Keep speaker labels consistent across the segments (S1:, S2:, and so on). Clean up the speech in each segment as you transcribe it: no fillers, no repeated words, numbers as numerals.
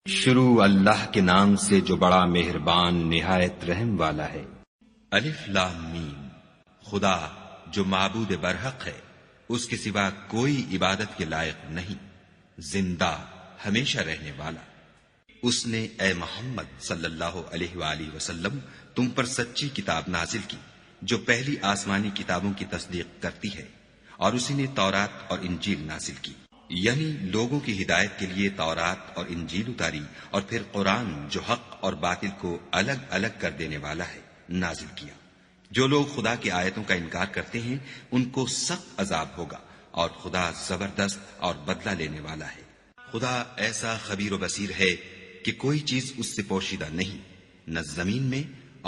S1: شروع اللہ کے نام سے جو بڑا مہربان نہایت رحم والا ہے۔
S2: الف لام میم، خدا جو معبود برحق ہے، اس کے سوا کوئی عبادت کے لائق نہیں، زندہ ہمیشہ رہنے والا۔ اس نے اے محمد صلی اللہ علیہ وآلہ وسلم تم پر سچی کتاب نازل کی جو پہلی آسمانی کتابوں کی تصدیق کرتی ہے، اور اسی نے تورات اور انجیل نازل کی، یعنی لوگوں کی ہدایت کے لیے تورات اور انجیل اتاری، اور پھر قرآن جو حق اور باطل کو الگ الگ کر دینے والا ہے نازل کیا۔ جو لوگ خدا کی آیتوں کا انکار کرتے ہیں ان کو سخت عذاب ہوگا، اور خدا زبردست اور بدلہ لینے والا ہے۔ خدا ایسا خبیر و بصیر ہے کہ کوئی چیز اس سے پوشیدہ نہیں، نہ زمین میں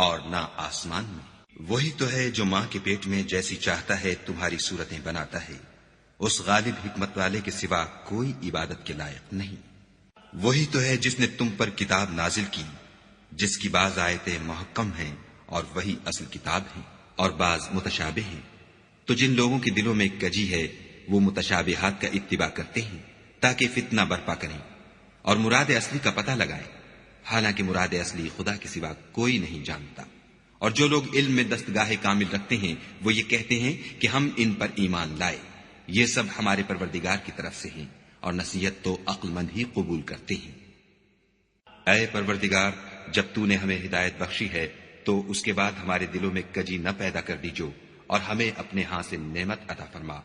S2: اور نہ آسمان میں۔ وہی تو ہے جو ماں کے پیٹ میں جیسی چاہتا ہے تمہاری صورتیں بناتا ہے، اس غالب حکمت والے کے سوا کوئی عبادت کے لائق نہیں۔ وہی تو ہے جس نے تم پر کتاب نازل کی جس کی بعض آیتیں محکم ہیں اور وہی اصل کتاب ہیں، اور بعض متشابہ ہیں۔ تو جن لوگوں کے دلوں میں کجی ہے وہ متشابہات کا اتباع کرتے ہیں تاکہ فتنہ برپا کریں اور مراد اصلی کا پتہ لگائیں، حالانکہ مراد اصلی خدا کے سوا کوئی نہیں جانتا۔ اور جو لوگ علم میں دستگاہ کامل رکھتے ہیں وہ یہ کہتے ہیں کہ ہم ان پر ایمان لائے، یہ سب ہمارے پروردگار کی طرف سے ہیں، اور نصیحت تو عقل مند ہی قبول کرتے ہیں۔ اے پروردگار، جب تو نے ہمیں ہدایت بخشی ہے تو اس کے بعد ہمارے دلوں میں کجی نہ پیدا کر دیجو، اور ہمیں اپنے ہاں سے نعمت عطا فرما،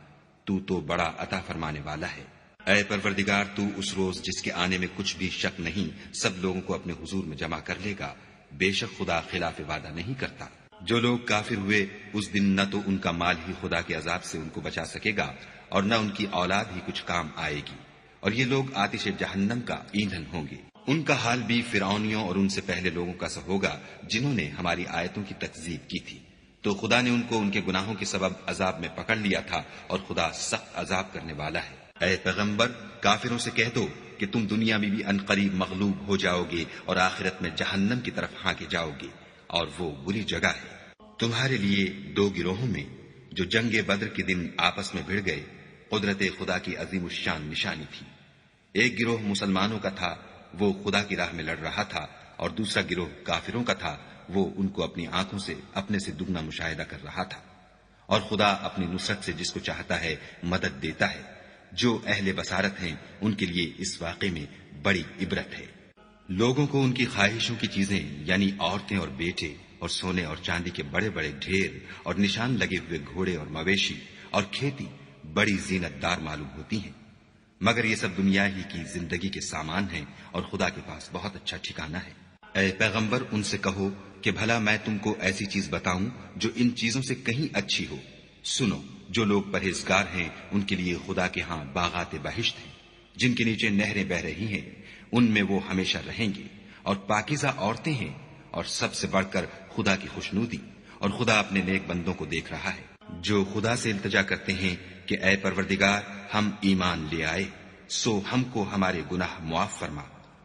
S2: تو بڑا عطا فرمانے والا ہے۔ اے پروردگار، تو اس روز جس کے آنے میں کچھ بھی شک نہیں سب لوگوں کو اپنے حضور میں جمع کر لے گا، بے شک خدا خلاف وعدہ نہیں کرتا۔ جو لوگ کافر ہوئے اس دن نہ تو ان کا مال ہی خدا کے عذاب سے ان کو بچا سکے گا اور نہ ان کی اولاد ہی کچھ کام آئے گی، اور یہ لوگ آتش جہنم کا ایندھن ہوں گے۔ ان کا حال بھی فرعونیوں اور ان سے پہلے لوگوں کا سا ہوگا جنہوں نے ہماری آیتوں کی تکذیب کی تھی، تو خدا نے ان کو ان کے گناہوں کے سبب عذاب میں پکڑ لیا تھا، اور خدا سخت عذاب کرنے والا ہے۔ اے پیغمبر، کافروں سے کہہ دو کہ تم دنیا میں بھی عنقریب مغلوب ہو جاؤ گے اور آخرت میں جہنم کی طرف ہانکے جاؤ گے، اور وہ بری جگہ ہے۔ تمہارے لیے دو گروہوں میں جو جنگ بدر کے دن آپس میں بھڑ گئے قدرت خدا کی عظیم الشان نشانی تھی۔ ایک گروہ مسلمانوں کا تھا، وہ خدا کی راہ میں لڑ رہا تھا، اور دوسرا گروہ کافروں کا تھا، وہ ان کو اپنی آنکھوں سے اپنے سے دگنا مشاہدہ کر رہا تھا۔ اور خدا اپنی نصرت سے جس کو چاہتا ہے مدد دیتا ہے۔ جو اہل بصارت ہیں ان کے لیے اس واقعے میں بڑی عبرت ہے۔ لوگوں کو ان کی خواہشوں کی چیزیں یعنی عورتیں اور بیٹے اور سونے اور چاندی کے بڑے بڑے ڈھیر اور نشان لگے ہوئے گھوڑے اور مویشی اور کھیتی بڑی زینت دار معلوم ہوتی ہیں، مگر یہ سب دنیا ہی کی زندگی کے سامان ہیں، اور خدا کے پاس بہت اچھا ٹھکانہ ہے۔ اے پیغمبر، ان سے کہو کہ بھلا میں تم کو ایسی چیز بتاؤں جو ان چیزوں سے کہیں اچھی ہو۔ سنو، جو لوگ پرہیزگار ہیں ان کے لیے خدا کے ہاں باغات بہشت ہیں جن کے نیچے نہریں بہ رہی ہیں، ان میں وہ ہمیشہ رہیں گے، اور پاکیزہ عورتیں ہیں، اور سب سے بڑھ کر خدا کی خوشنودی، اور خدا اپنے نیک بندوں کو دیکھ رہا ہے جو خدا سے التجا کرتے ہیں کہ اے پروردگار، ہم ایمان لے آئے، سو ہم کو ہمارے گناہ معاف فرما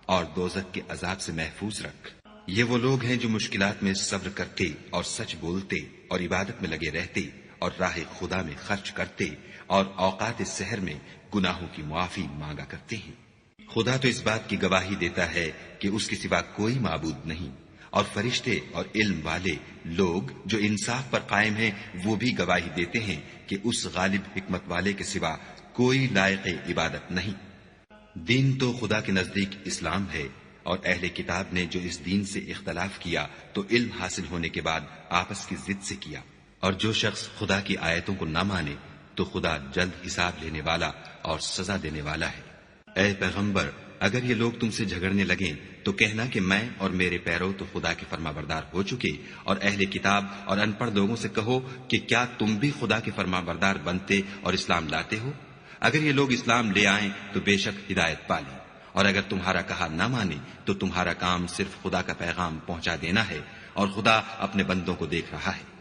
S2: اور دوزخ کے عذاب سے محفوظ رکھ۔ یہ وہ لوگ ہیں جو مشکلات میں صبر کرتے اور سچ بولتے اور عبادت میں لگے رہتے اور راہ خدا میں خرچ کرتے اور اوقات سحر میں گناہوں کی معافی مانگا کرتے ہیں۔ خدا تو اس بات کی گواہی دیتا ہے کہ اس کے سوا کوئی معبود نہیں، اور فرشتے اور علم والے لوگ جو انصاف پر قائم ہیں وہ بھی گواہی دیتے ہیں کہ اس غالب حکمت والے کے سوا کوئی لائق عبادت نہیں۔ دین تو خدا کے نزدیک اسلام ہے، اور اہل کتاب نے جو اس دین سے اختلاف کیا تو علم حاصل ہونے کے بعد آپس کی ضد سے کیا، اور جو شخص خدا کی آیتوں کو نہ مانے تو خدا جلد حساب لینے والا اور سزا دینے والا ہے۔ اے پیغمبر، اگر یہ لوگ تم سے جھگڑنے لگیں تو کہنا کہ میں اور میرے پیرو تو خدا کے فرما بردار ہو چکے، اور اہل کتاب اور ان پڑھ لوگوں سے کہو کہ کیا تم بھی خدا کے فرما بردار بنتے اور اسلام لاتے ہو؟ اگر یہ لوگ اسلام لے آئیں تو بے شک ہدایت پالیں، اور اگر تمہارا کہا نہ مانے تو تمہارا کام صرف خدا کا پیغام پہنچا دینا ہے، اور خدا اپنے بندوں کو دیکھ رہا ہے۔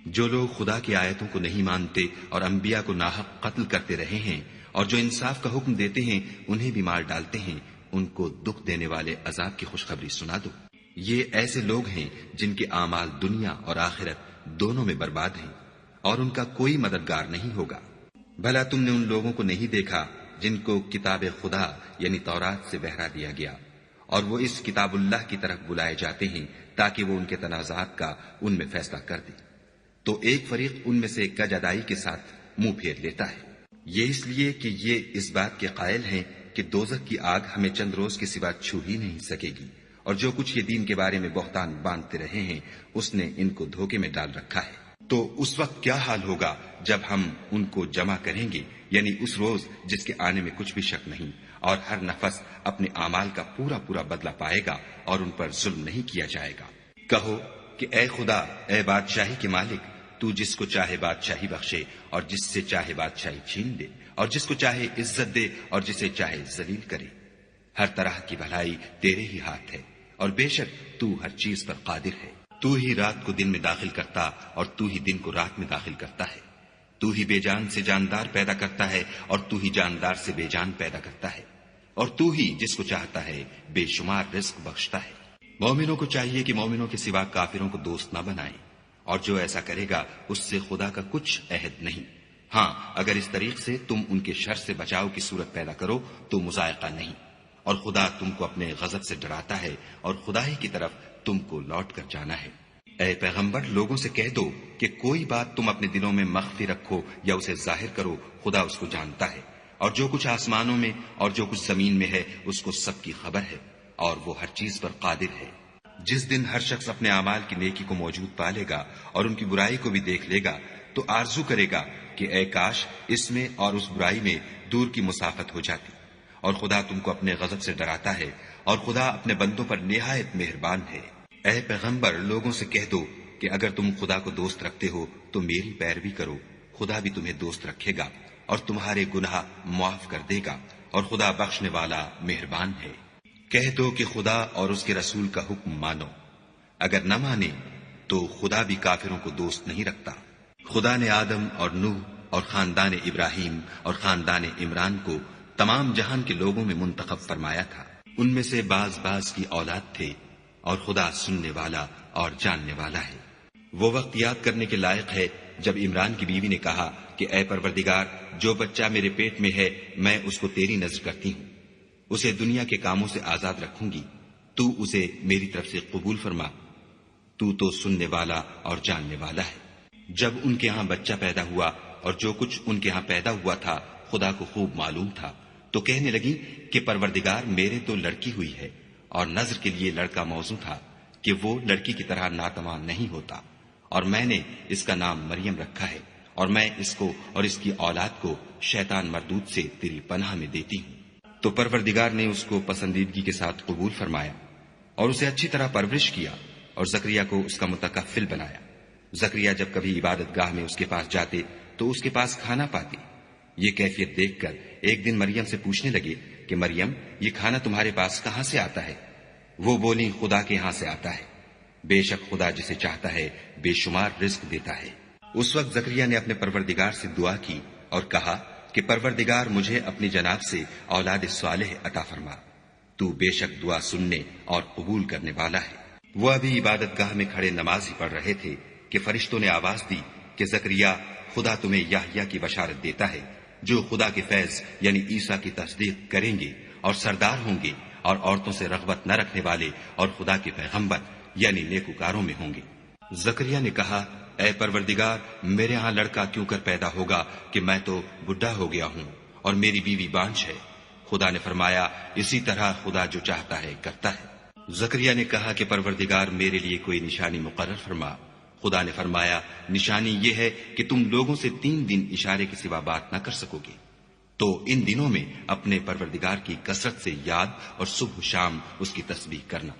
S2: جو لوگ خدا کی آیتوں کو نہیں مانتے اور انبیاء کو ناحق قتل کرتے رہے ہیں، اور جو انصاف کا حکم دیتے ہیں انہیں بھی مار ڈالتے ہیں، ان کو دکھ دینے والے عذاب کی خوشخبری سنا دو۔ یہ ایسے لوگ ہیں جن کے اعمال دنیا اور آخرت دونوں میں برباد ہیں، اور ان کا کوئی مددگار نہیں ہوگا۔ بھلا تم نے ان لوگوں کو نہیں دیکھا جن کو کتاب خدا یعنی تورات سے بہرا دیا گیا، اور وہ اس کتاب اللہ کی طرف بلائے جاتے ہیں تاکہ وہ ان کے تنازعات کا ان میں فیصلہ کر دے، تو ایک فریق ان میں سے کج ادائی کے ساتھ منہ پھیر لیتا ہے۔ یہ اس لیے کہ یہ اس بات کے قائل ہیں کہ دوزخ کی آگ ہمیں چند روز کے سوا چھو ہی نہیں سکے گی، اور جو کچھ یہ دین کے بارے میں بہتان باندھتے رہے ہیں اس نے ان کو دھوکے میں ڈال رکھا ہے۔ تو اس وقت کیا حال ہوگا جب ہم ان کو جمع کریں گے، یعنی اس روز جس کے آنے میں کچھ بھی شک نہیں، اور ہر نفس اپنے اعمال کا پورا پورا بدلہ پائے گا اور ان پر ظلم نہیں کیا جائے گا۔ کہو کہ اے خدا، اے بادشاہی کے مالک، تو جس کو چاہے بادشاہی بخشے اور جس سے چاہے بادشاہی چھین دے، اور جس کو چاہے عزت دے اور جسے چاہے ذلیل کرے۔ ہر طرح کی بھلائی تیرے ہی ہاتھ ہے، اور بے شک تو ہر چیز پر قادر ہے۔ تو ہی رات کو دن میں داخل کرتا اور تو ہی دن کو رات میں داخل کرتا ہے۔ تو ہی بے جان سے جاندار پیدا کرتا ہے اور تو ہی جاندار سے بے جان پیدا کرتا ہے، اور تو ہی جس کو چاہتا ہے بے شمار رزق بخشتا ہے۔ مومنوں کو چاہیے کہ مومنوں کے سوا کافروں کو دوست نہ بنائیں، اور جو ایسا کرے گا اس سے خدا کا کچھ عہد نہیں۔ ہاں، اگر اس طریق سے تم ان کے شر سے بچاؤ کی صورت پیدا کرو تو مذائقہ نہیں، اور خدا تم کو اپنے غضب سے ڈراتا ہے اور خدا ہی کی طرف تم کو لوٹ کر جانا ہے۔ اے پیغمبر، لوگوں سے کہہ دو کہ کوئی بات تم اپنے دلوں میں مخفی رکھو یا اسے ظاہر کرو، خدا اس کو جانتا ہے، اور جو کچھ آسمانوں میں اور جو کچھ زمین میں ہے اس کو سب کی خبر ہے، اور وہ ہر چیز پر قادر ہے۔ جس دن ہر شخص اپنے اعمال کی نیکی کو موجود پا لے گا اور ان کی برائی کو بھی دیکھ لے گا تو آرزو کرے گا کہ اے کاش اس میں اور اس برائی میں دور کی مسافت ہو جاتی۔ اور خدا تم کو اپنے غضب سے ڈراتا ہے، اور خدا اپنے بندوں پر نہایت مہربان ہے۔ اے پیغمبر، لوگوں سے کہہ دو کہ اگر تم خدا کو دوست رکھتے ہو تو میری پیروی کرو، خدا بھی تمہیں دوست رکھے گا اور تمہارے گناہ معاف کر دے گا، اور خدا بخشنے والا مہربان ہے۔ کہہ دو کہ خدا اور اس کے رسول کا حکم مانو، اگر نہ مانے تو خدا بھی کافروں کو دوست نہیں رکھتا۔ خدا نے آدم اور نوح اور خاندان ابراہیم اور خاندان عمران کو تمام جہان کے لوگوں میں منتخب فرمایا تھا، ان میں سے بعض بعض کی اولاد تھے، اور خدا سننے والا اور جاننے والا ہے۔ وہ وقت یاد کرنے کے لائق ہے جب عمران کی بیوی نے کہا کہ اے پروردگار، جو بچہ میرے پیٹ میں ہے میں اس کو تیری نذر کرتی ہوں، اسے دنیا کے کاموں سے آزاد رکھوں گی، تو اسے میری طرف سے قبول فرما، تو سننے والا اور جاننے والا ہے۔ جب ان کے ہاں بچہ پیدا ہوا اور جو کچھ ان کے ہاں پیدا ہوا تھا خدا کو خوب معلوم تھا، تو کہنے لگی کہ پروردگار، میرے تو لڑکی ہوئی ہے، اور نذر کے لیے لڑکا موزوں تھا کہ وہ لڑکی کی طرح ناتواں نہیں ہوتا، اور میں نے اس کا نام مریم رکھا ہے، اور میں اس کو اور اس کی اولاد کو شیطان مردود سے تیری پناہ میں دیتی ہوں۔ تو پروردگار نے اس کو پسندیدگی کے ساتھ قبول فرمایا اور اسے اچھی طرح پرورش کیا، اور زکریا کو اس کا متکفل بنایا۔ زکریا جب کبھی عبادت گاہ میں اس کے پاس جاتے تو اس کے پاس کھانا پاتے۔ یہ کیفیت دیکھ کر ایک دن مریم سے پوچھنے لگے کہ مریم، یہ کھانا تمہارے پاس کہاں سے آتا ہے؟ وہ بولی، خدا کے ہاں سے آتا ہے، بے شک خدا جسے چاہتا ہے بے شمار رزق دیتا ہے۔ اس وقت زکریا نے اپنے پروردگار سے دعا کی اور کہا کہ پروردگار، مجھے اپنی جناب سے اولاد صالح عطا فرما، تو بے شک دعا سننے اور قبول کرنے والا ہے۔ وہ ابھی عبادت گاہ میں کھڑے نماز ہی پڑھ رہے تھے کہ فرشتوں نے آواز دی کہ زکریا، خدا تمہیں یحییٰ کی بشارت دیتا ہے، جو خدا کے فیض یعنی عیسیٰ کی تصدیق کریں گے اور سردار ہوں گے، اور عورتوں سے رغبت نہ رکھنے والے اور خدا کے پیغمبر یعنی نیکوکاروں میں ہوں گے۔ زکریا نے کہا، اے پروردگار، میرے ہاں لڑکا کیوں کر پیدا ہوگا کہ میں تو بڈھا ہو گیا ہوں اور میری بیوی بانجھ ہے۔ خدا نے فرمایا، اسی طرح خدا جو چاہتا ہے کرتا ہے۔ زکریا نے کہا کہ پروردگار، میرے لیے کوئی نشانی مقرر فرما۔ خدا نے فرمایا، نشانی یہ ہے کہ تم لوگوں سے 3 دن اشارے کے سوا بات نہ کر سکو گے، تو ان دنوں میں اپنے پروردگار کی کثرت سے یاد اور صبح و شام اس کی تسبیح کرنا۔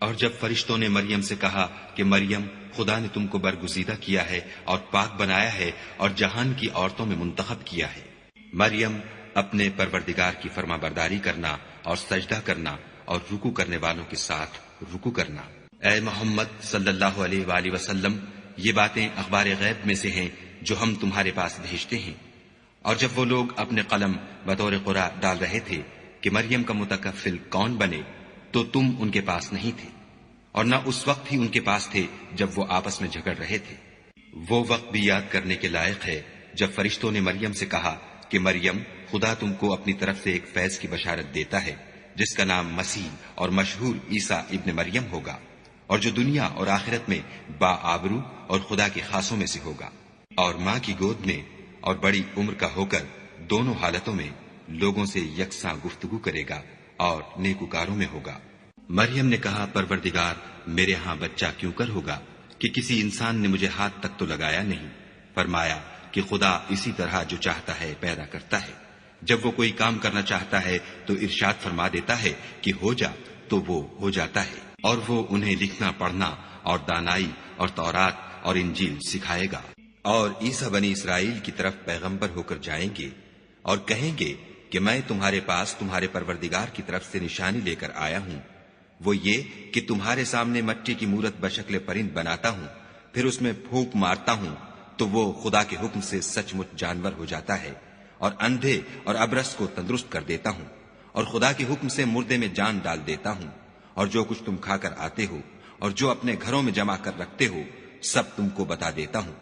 S2: اور جب فرشتوں نے مریم سے کہا کہ مریم، خدا نے تم کو برگزیدہ کیا ہے اور پاک بنایا ہے اور جہان کی عورتوں میں منتخب کیا ہے، مریم، اپنے پروردگار کی فرما برداری کرنا اور سجدہ کرنا اور رکوع کرنے والوں کے ساتھ رکوع کرنا۔ اے محمد صلی اللہ علیہ وآلہ وسلم، یہ باتیں اخبار غیب میں سے ہیں جو ہم تمہارے پاس بھیجتے ہیں۔ اور جب وہ لوگ اپنے قلم بطور قرآ ڈال رہے تھے کہ مریم کا متکفل کون بنے، تو تم ان کے پاس نہیں تھے، اور نہ اس وقت ہی ان کے پاس تھے جب وہ آپس میں جھگڑ رہے تھے۔ وہ وقت بھی یاد کرنے کے لائق ہے جب فرشتوں نے مریم سے کہا کہ مریم، خدا تم کو اپنی طرف سے ایک فیض کی بشارت دیتا ہے جس کا نام مسیح اور مشہور عیسیٰ ابن مریم ہوگا، اور جو دنیا اور آخرت میں با آبرو اور خدا کے خاصوں میں سے ہوگا، اور ماں کی گود میں اور بڑی عمر کا ہو کر دونوں حالتوں میں لوگوں سے یکساں گفتگو کرے گا اور نیکوکاروں میں ہوگا۔ مریم نے کہا، پروردگار، میرے ہاں بچہ کیوں کر ہوگا کہ کسی انسان نے مجھے ہاتھ تک تو لگایا نہیں۔ فرمایا کہ خدا اسی طرح جو چاہتا ہے پیدا کرتا ہے، جب وہ کوئی کام کرنا چاہتا ہے تو ارشاد فرما دیتا ہے کہ ہو جا، تو وہ ہو جاتا ہے، اور وہ انہیں لکھنا پڑھنا اور دانائی اور تورات اور انجیل سکھائے گا۔ اور عیسیٰ بنی اسرائیل کی طرف پیغمبر ہو کر جائیں گے اور کہیں گے کہ میں تمہارے پاس تمہارے پروردگار کی طرف سے نشانی لے کر آیا ہوں، وہ یہ کہ تمہارے سامنے مٹی کی مورت بشکل پرند بناتا ہوں، پھر اس میں پھونک مارتا ہوں تو وہ خدا کے حکم سے سچ مچ جانور ہو جاتا ہے، اور اندھے اور ابرص کو تندرست کر دیتا ہوں، اور خدا کے حکم سے مردے میں جان ڈال دیتا ہوں، اور جو کچھ تم کھا کر آتے ہو اور جو اپنے گھروں میں جمع کر رکھتے ہو سب تم کو بتا دیتا ہوں۔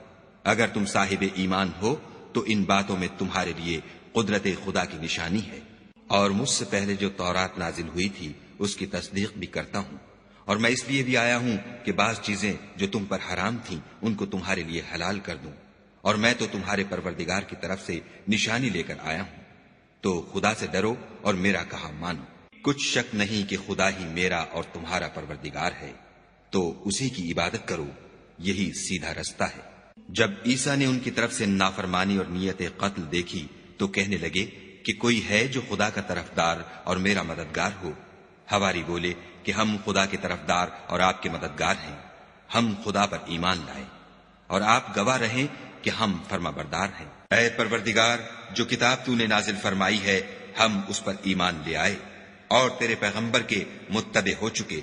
S2: اگر تم صاحب ایمان ہو تو ان باتوں میں تمہارے لیے قدرت خدا کی نشانی ہے، اور مجھ سے پہلے جو تورات نازل ہوئی تھی اس کی تصدیق بھی کرتا ہوں، اور میں اس لیے بھی آیا ہوں کہ بعض چیزیں جو تم پر حرام تھیں ان کو تمہارے لیے حلال کر دوں، اور میں تو تمہارے پروردگار کی طرف سے نشانی لے کر آیا ہوں، تو خدا سے ڈرو اور میرا کہا مانو۔ کچھ شک نہیں کہ خدا ہی میرا اور تمہارا پروردگار ہے، تو اسی کی عبادت کرو، یہی سیدھا رستہ ہے۔ جب عیسیٰ نے ان کی طرف سے نافرمانی اور نیت قتل دیکھی تو کہنے لگے کہ کوئی ہے جو خدا کا طرفدار اور میرا مددگار ہو؟ حواری بولے کہ ہم خدا کے طرفدار اور آپ کے مددگار ہیں، ہم خدا پر ایمان لائے اور آپ گواہ رہیں کہ ہم فرما بردار ہیں۔ اے پروردگار، جو کتاب تو نے نازل فرمائی ہے ہم اس پر ایمان لے آئے اور تیرے پیغمبر کے متبع ہو چکے،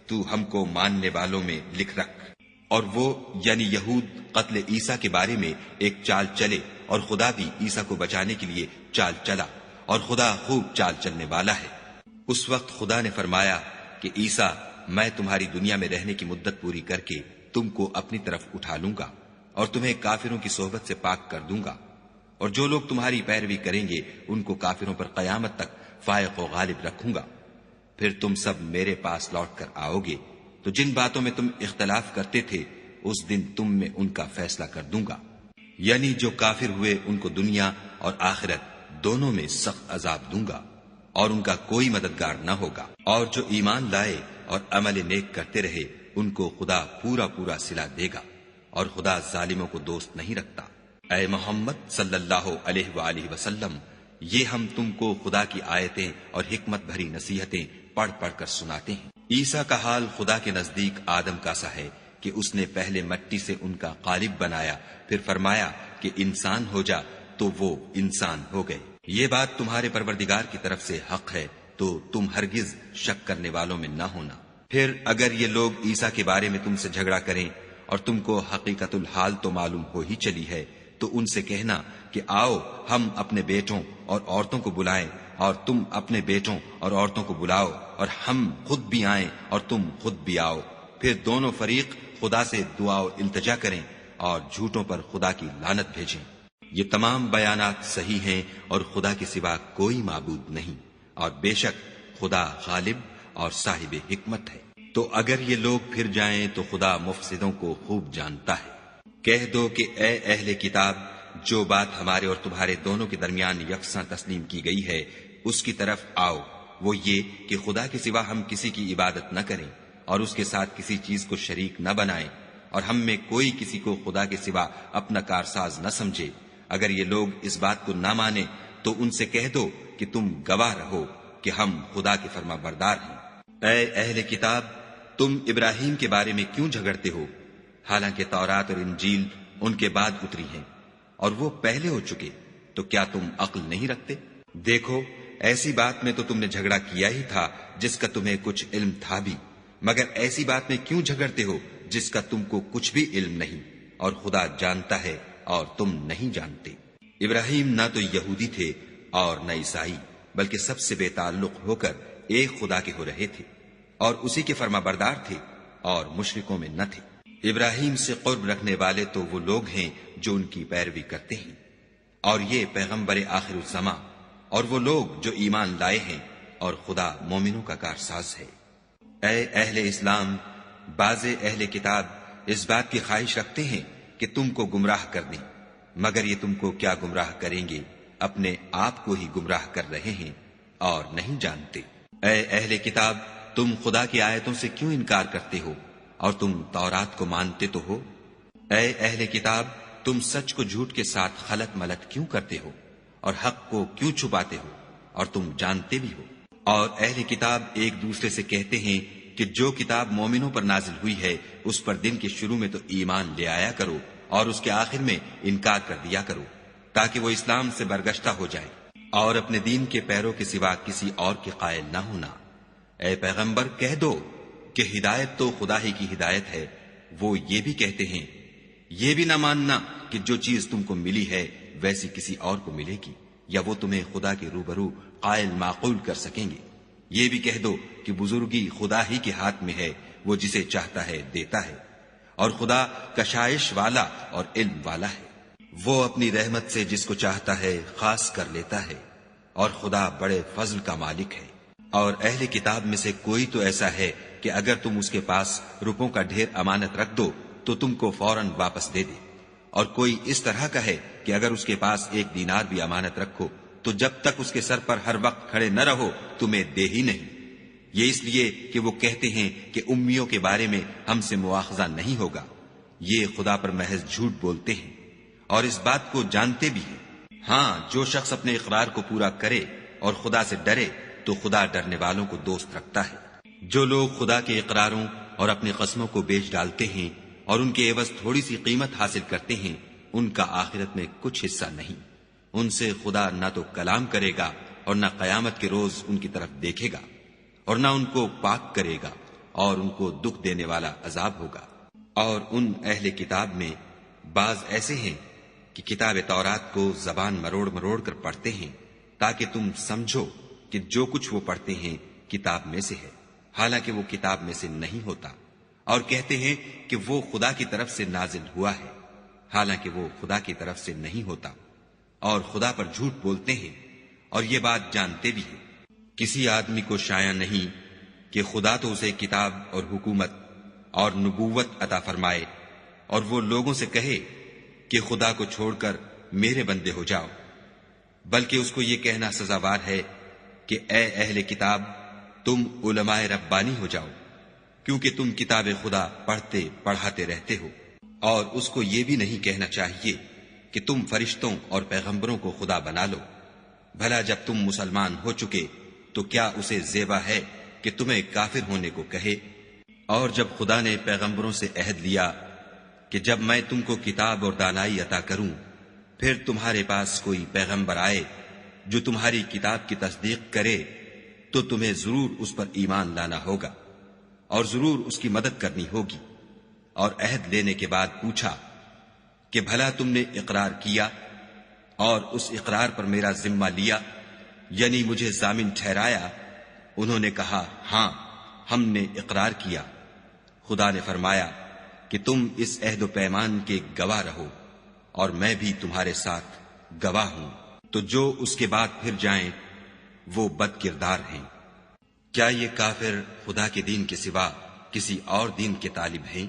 S2: تو ہم کو ماننے والوں میں لکھ رکھ۔ اور وہ یعنی یہود قتل عیسیٰ کے بارے میں ایک چال چلے، اور خدا بھی عیسیٰ کو بچانے کے لیے چال چلا، اور خدا خوب چال چلنے والا ہے۔ اس وقت خدا نے فرمایا کہ عیسیٰ، میں تمہاری دنیا میں رہنے کی مدت پوری کر کے تم کو اپنی طرف اٹھا لوں گا اور تمہیں کافروں کی صحبت سے پاک کر دوں گا، اور جو لوگ تمہاری پیروی کریں گے ان کو کافروں پر قیامت تک فائق و غالب رکھوں گا۔ پھر تم سب میرے پاس لوٹ کر آؤ گے تو جن باتوں میں تم اختلاف کرتے تھے اس دن تم میں ان کا فیصلہ کر دوں گا، یعنی جو کافر ہوئے ان کو دنیا اور آخرت دونوں میں سخت عذاب دوں گا، اور ان کا کوئی مددگار نہ ہوگا۔ اور جو ایمان لائے اور عمل نیک کرتے رہے ان کو خدا پورا پورا صلہ دے گا، اور خدا ظالموں کو دوست نہیں رکھتا۔ اے محمد صلی اللہ علیہ وآلہ وسلم، یہ ہم تم کو خدا کی آیتیں اور حکمت بھری نصیحتیں پڑھ پڑھ کر سناتے ہیں۔ عیسیٰ کا حال خدا کے نزدیک آدم کا سا ہے کہ اس نے پہلے مٹی سے ان کا قالب بنایا، پھر فرمایا کہ انسان ہو جا، تو وہ انسان ہو گئے۔ یہ بات تمہارے پروردگار کی طرف سے حق ہے، تو تم ہرگز شک کرنے والوں میں نہ ہونا۔ پھر اگر یہ لوگ عیسیٰ کے بارے میں تم سے جھگڑا کریں اور تم کو حقیقت الحال تو معلوم ہو ہی چلی ہے، تو ان سے کہنا کہ آؤ ہم اپنے بیٹوں اور عورتوں کو بلائیں، اور تم اپنے بیٹوں اور عورتوں کو بلاؤ، اور ہم خود بھی آئیں اور تم خود بھی آؤ، پھر دونوں فریق خدا سے دعا و التجا کریں اور جھوٹوں پر خدا کی لعنت بھیجیں۔ یہ تمام بیانات صحیح ہیں اور خدا کے سوا کوئی معبود نہیں، اور بے شک خدا غالب اور صاحب حکمت ہے۔ تو اگر یہ لوگ پھر جائیں تو خدا مفسدوں کو خوب جانتا ہے۔ کہہ دو کہ اے اہل کتاب، جو بات ہمارے اور تمہارے دونوں کے درمیان یکساں تسلیم کی گئی ہے اس کی طرف آؤ، وہ یہ کہ خدا کے سوا ہم کسی کی عبادت نہ کریں اور اس کے ساتھ کسی چیز کو شریک نہ بنائیں، اور ہم میں کوئی کسی کو خدا کے سوا اپنا کارساز نہ سمجھے۔ اگر یہ لوگ اس بات کو نہ مانے تو ان سے کہہ دو کہ تم گواہ رہو کہ ہم خدا کے فرما بردار ہیں۔ اے اہل کتاب، تم ابراہیم کے بارے میں کیوں جھگڑتے ہو، حالانکہ تورات اور انجیل ان کے بعد اتری ہیں اور وہ پہلے ہو چکے، تو کیا تم عقل نہیں رکھتے؟ دیکھو، ایسی بات میں تو تم نے جھگڑا کیا ہی تھا جس کا تمہیں کچھ علم تھا بھی، مگر ایسی بات میں کیوں جھگڑتے ہو جس کا تم کو کچھ بھی علم نہیں، اور خدا جانتا ہے اور تم نہیں جانتے۔ ابراہیم نہ تو یہودی تھے اور نہ عیسائی، بلکہ سب سے بے تعلق ہو کر ایک خدا کے ہو رہے تھے اور اسی کے فرما بردار تھے اور مشرکوں میں نہ تھے۔ ابراہیم سے قرب رکھنے والے تو وہ لوگ ہیں جو ان کی پیروی کرتے ہیں، اور یہ پیغمبر آخر الزماں اور وہ لوگ جو ایمان لائے ہیں اور خدا مومنوں کا کارساز ہے۔ اے اہل اسلام، بعض اہل کتاب اس بات کی خواہش رکھتے ہیں کہ تم کو گمراہ کر دیں، مگر یہ تم کو کیا گمراہ کریں گے، اپنے آپ کو ہی گمراہ کر رہے ہیں اور نہیں جانتے۔ اے اہل کتاب، تم خدا کی آیتوں سے کیوں انکار کرتے ہو اور تم تورات کو مانتے تو ہو؟ اے اہل کتاب، تم سچ کو جھوٹ کے ساتھ خلط ملط کیوں کرتے ہو اور حق کو کیوں چھپاتے ہو اور تم جانتے بھی ہو؟ اور اہل کتاب ایک دوسرے سے کہتے ہیں کہ جو کتاب مومنوں پر نازل ہوئی ہے اس پر دن کے شروع میں تو ایمان لے آیا کرو اور اس کے آخر میں انکار کر دیا کرو، تاکہ وہ اسلام سے برگشتہ ہو جائے اور اپنے دین کے پیروں کے سوا کسی اور کے قائل نہ ہونا۔ اے پیغمبر، کہہ دو کہ ہدایت تو خدا ہی کی ہدایت ہے۔ وہ یہ بھی کہتے ہیں یہ بھی نہ ماننا کہ جو چیز تم کو ملی ہے ویسی کسی اور کو ملے گی، یا وہ تمہیں خدا کے روبرو قائل معقول کر سکیں گے۔ یہ بھی کہہ دو کہ بزرگی خدا ہی کے ہاتھ میں ہے، وہ جسے چاہتا ہے دیتا ہے، اور خدا کشائش والا اور علم والا ہے۔ وہ اپنی رحمت سے جس کو چاہتا ہے خاص کر لیتا ہے، اور خدا بڑے فضل کا مالک ہے۔ اور اہل کتاب میں سے کوئی تو ایسا ہے کہ اگر تم اس کے پاس روپوں کا ڈھیر امانت رکھ دو تو تم کو فوراً واپس دے دے، اور کوئی اس طرح کا ہے کہ اگر اس کے پاس 1 دینار بھی امانت رکھو تو جب تک اس کے سر پر ہر وقت کھڑے نہ رہو تمہیں دے ہی نہیں۔ یہ اس لیے کہ وہ کہتے ہیں کہ امیوں کے بارے میں ہم سے مواخذہ نہیں ہوگا۔ یہ خدا پر محض جھوٹ بولتے ہیں اور اس بات کو جانتے بھی ہیں۔ ہاں، جو شخص اپنے اقرار کو پورا کرے اور خدا سے ڈرے تو خدا ڈرنے والوں کو دوست رکھتا ہے۔ جو لوگ خدا کے اقراروں اور اپنی قسموں کو بیچ ڈالتے ہیں اور ان کے عوض تھوڑی سی قیمت حاصل کرتے ہیں، ان کا آخرت میں کچھ حصہ نہیں۔ ان سے خدا نہ تو کلام کرے گا اور نہ قیامت کے روز ان کی طرف دیکھے گا، اور نہ ان کو پاک کرے گا، اور ان کو دکھ دینے والا عذاب ہوگا۔ اور ان اہل کتاب میں بعض ایسے ہیں کہ کتاب تورات کو زبان مروڑ مروڑ کر پڑھتے ہیں تاکہ تم سمجھو کہ جو کچھ وہ پڑھتے ہیں کتاب میں سے ہے، حالانکہ وہ کتاب میں سے نہیں ہوتا، اور کہتے ہیں کہ وہ خدا کی طرف سے نازل ہوا ہے، حالانکہ وہ خدا کی طرف سے نہیں ہوتا، اور خدا پر جھوٹ بولتے ہیں اور یہ بات جانتے بھی ہیں۔ کسی آدمی کو شایع نہیں کہ خدا تو اسے کتاب اور حکومت اور نبوت عطا فرمائے اور وہ لوگوں سے کہے کہ خدا کو چھوڑ کر میرے بندے ہو جاؤ، بلکہ اس کو یہ کہنا سزاوار ہے کہ اے اہل کتاب، تم علماء ربانی ہو جاؤ، کیونکہ تم کتاب خدا پڑھتے پڑھاتے رہتے ہو۔ اور اس کو یہ بھی نہیں کہنا چاہیے کہ تم فرشتوں اور پیغمبروں کو خدا بنا لو۔ بھلا جب تم مسلمان ہو چکے تو کیا اسے زیبا ہے کہ تمہیں کافر ہونے کو کہے؟ اور جب خدا نے پیغمبروں سے عہد لیا کہ جب میں تم کو کتاب اور دانائی عطا کروں، پھر تمہارے پاس کوئی پیغمبر آئے جو تمہاری کتاب کی تصدیق کرے تو تمہیں ضرور اس پر ایمان لانا ہوگا اور ضرور اس کی مدد کرنی ہوگی۔ اور عہد لینے کے بعد پوچھا کہ بھلا تم نے اقرار کیا اور اس اقرار پر میرا ذمہ لیا، یعنی مجھے ضامن ٹھہرایا؟ انہوں نے کہا ہاں، ہم نے اقرار کیا۔ خدا نے فرمایا کہ تم اس عہد و پیمان کے گواہ رہو اور میں بھی تمہارے ساتھ گواہ ہوں۔ تو جو اس کے بعد پھر جائیں وہ بد کردار ہیں۔ کیا یہ کافر خدا کے دین کے سوا کسی اور دین کے طالب ہیں؟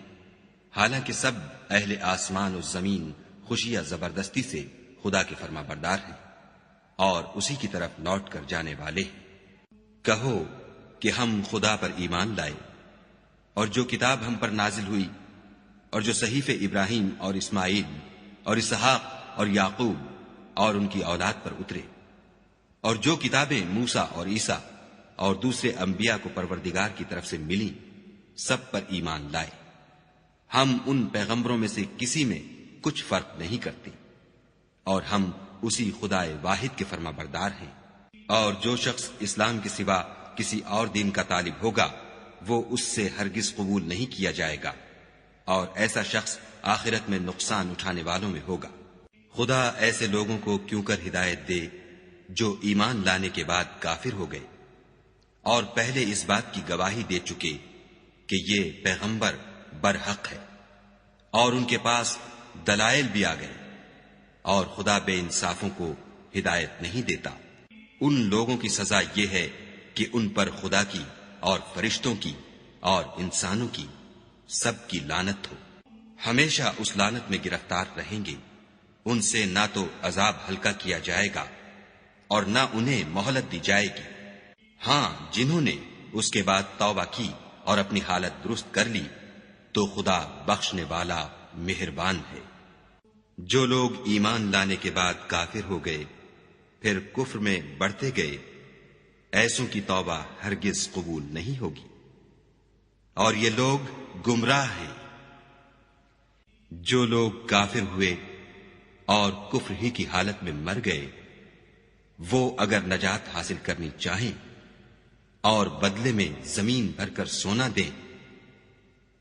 S2: حالانکہ سب اہل آسمان و زمین خوشی یا زبردستی سے خدا کے فرما بردار ہیں اور اسی کی طرف لوٹ کر جانے والے ہیں۔ کہو کہ ہم خدا پر ایمان لائے اور جو کتاب ہم پر نازل ہوئی اور جو صحیفے ابراہیم اور اسماعیل اور اسحاق اور یعقوب اور ان کی اولاد پر اترے، اور جو کتابیں موسیٰ اور عیسیٰ اور دوسرے انبیاء کو پروردگار کی طرف سے ملی، سب پر ایمان لائے۔ ہم ان پیغمبروں میں سے کسی میں کچھ فرق نہیں کرتے، اور ہم اسی خدا واحد کے فرما بردار ہیں۔ اور جو شخص اسلام کے سوا کسی اور دین کا طالب ہوگا وہ اس سے ہرگز قبول نہیں کیا جائے گا، اور ایسا شخص آخرت میں نقصان اٹھانے والوں میں ہوگا۔ خدا ایسے لوگوں کو کیوں کر ہدایت دے جو ایمان لانے کے بعد کافر ہو گئے اور پہلے اس بات کی گواہی دے چکے کہ یہ پیغمبر برحق ہے، اور ان کے پاس دلائل بھی آ گئے، اور خدا بے انصافوں کو ہدایت نہیں دیتا۔ ان لوگوں کی سزا یہ ہے کہ ان پر خدا کی اور فرشتوں کی اور انسانوں کی سب کی لعنت ہو، ہمیشہ اس لعنت میں گرفتار رہیں گے۔ ان سے نہ تو عذاب ہلکا کیا جائے گا اور نہ انہیں مہلت دی جائے گی۔ ہاں، جنہوں نے اس کے بعد توبہ کی اور اپنی حالت درست کر لی تو خدا بخشنے والا مہربان ہے۔ جو لوگ ایمان لانے کے بعد کافر ہو گئے پھر کفر میں بڑھتے گئے، ایسوں کی توبہ ہرگز قبول نہیں ہوگی، اور یہ لوگ گمراہ ہیں۔ جو لوگ کافر ہوئے اور کفر ہی کی حالت میں مر گئے، وہ اگر نجات حاصل کرنی چاہیں اور بدلے میں زمین بھر کر سونا دیں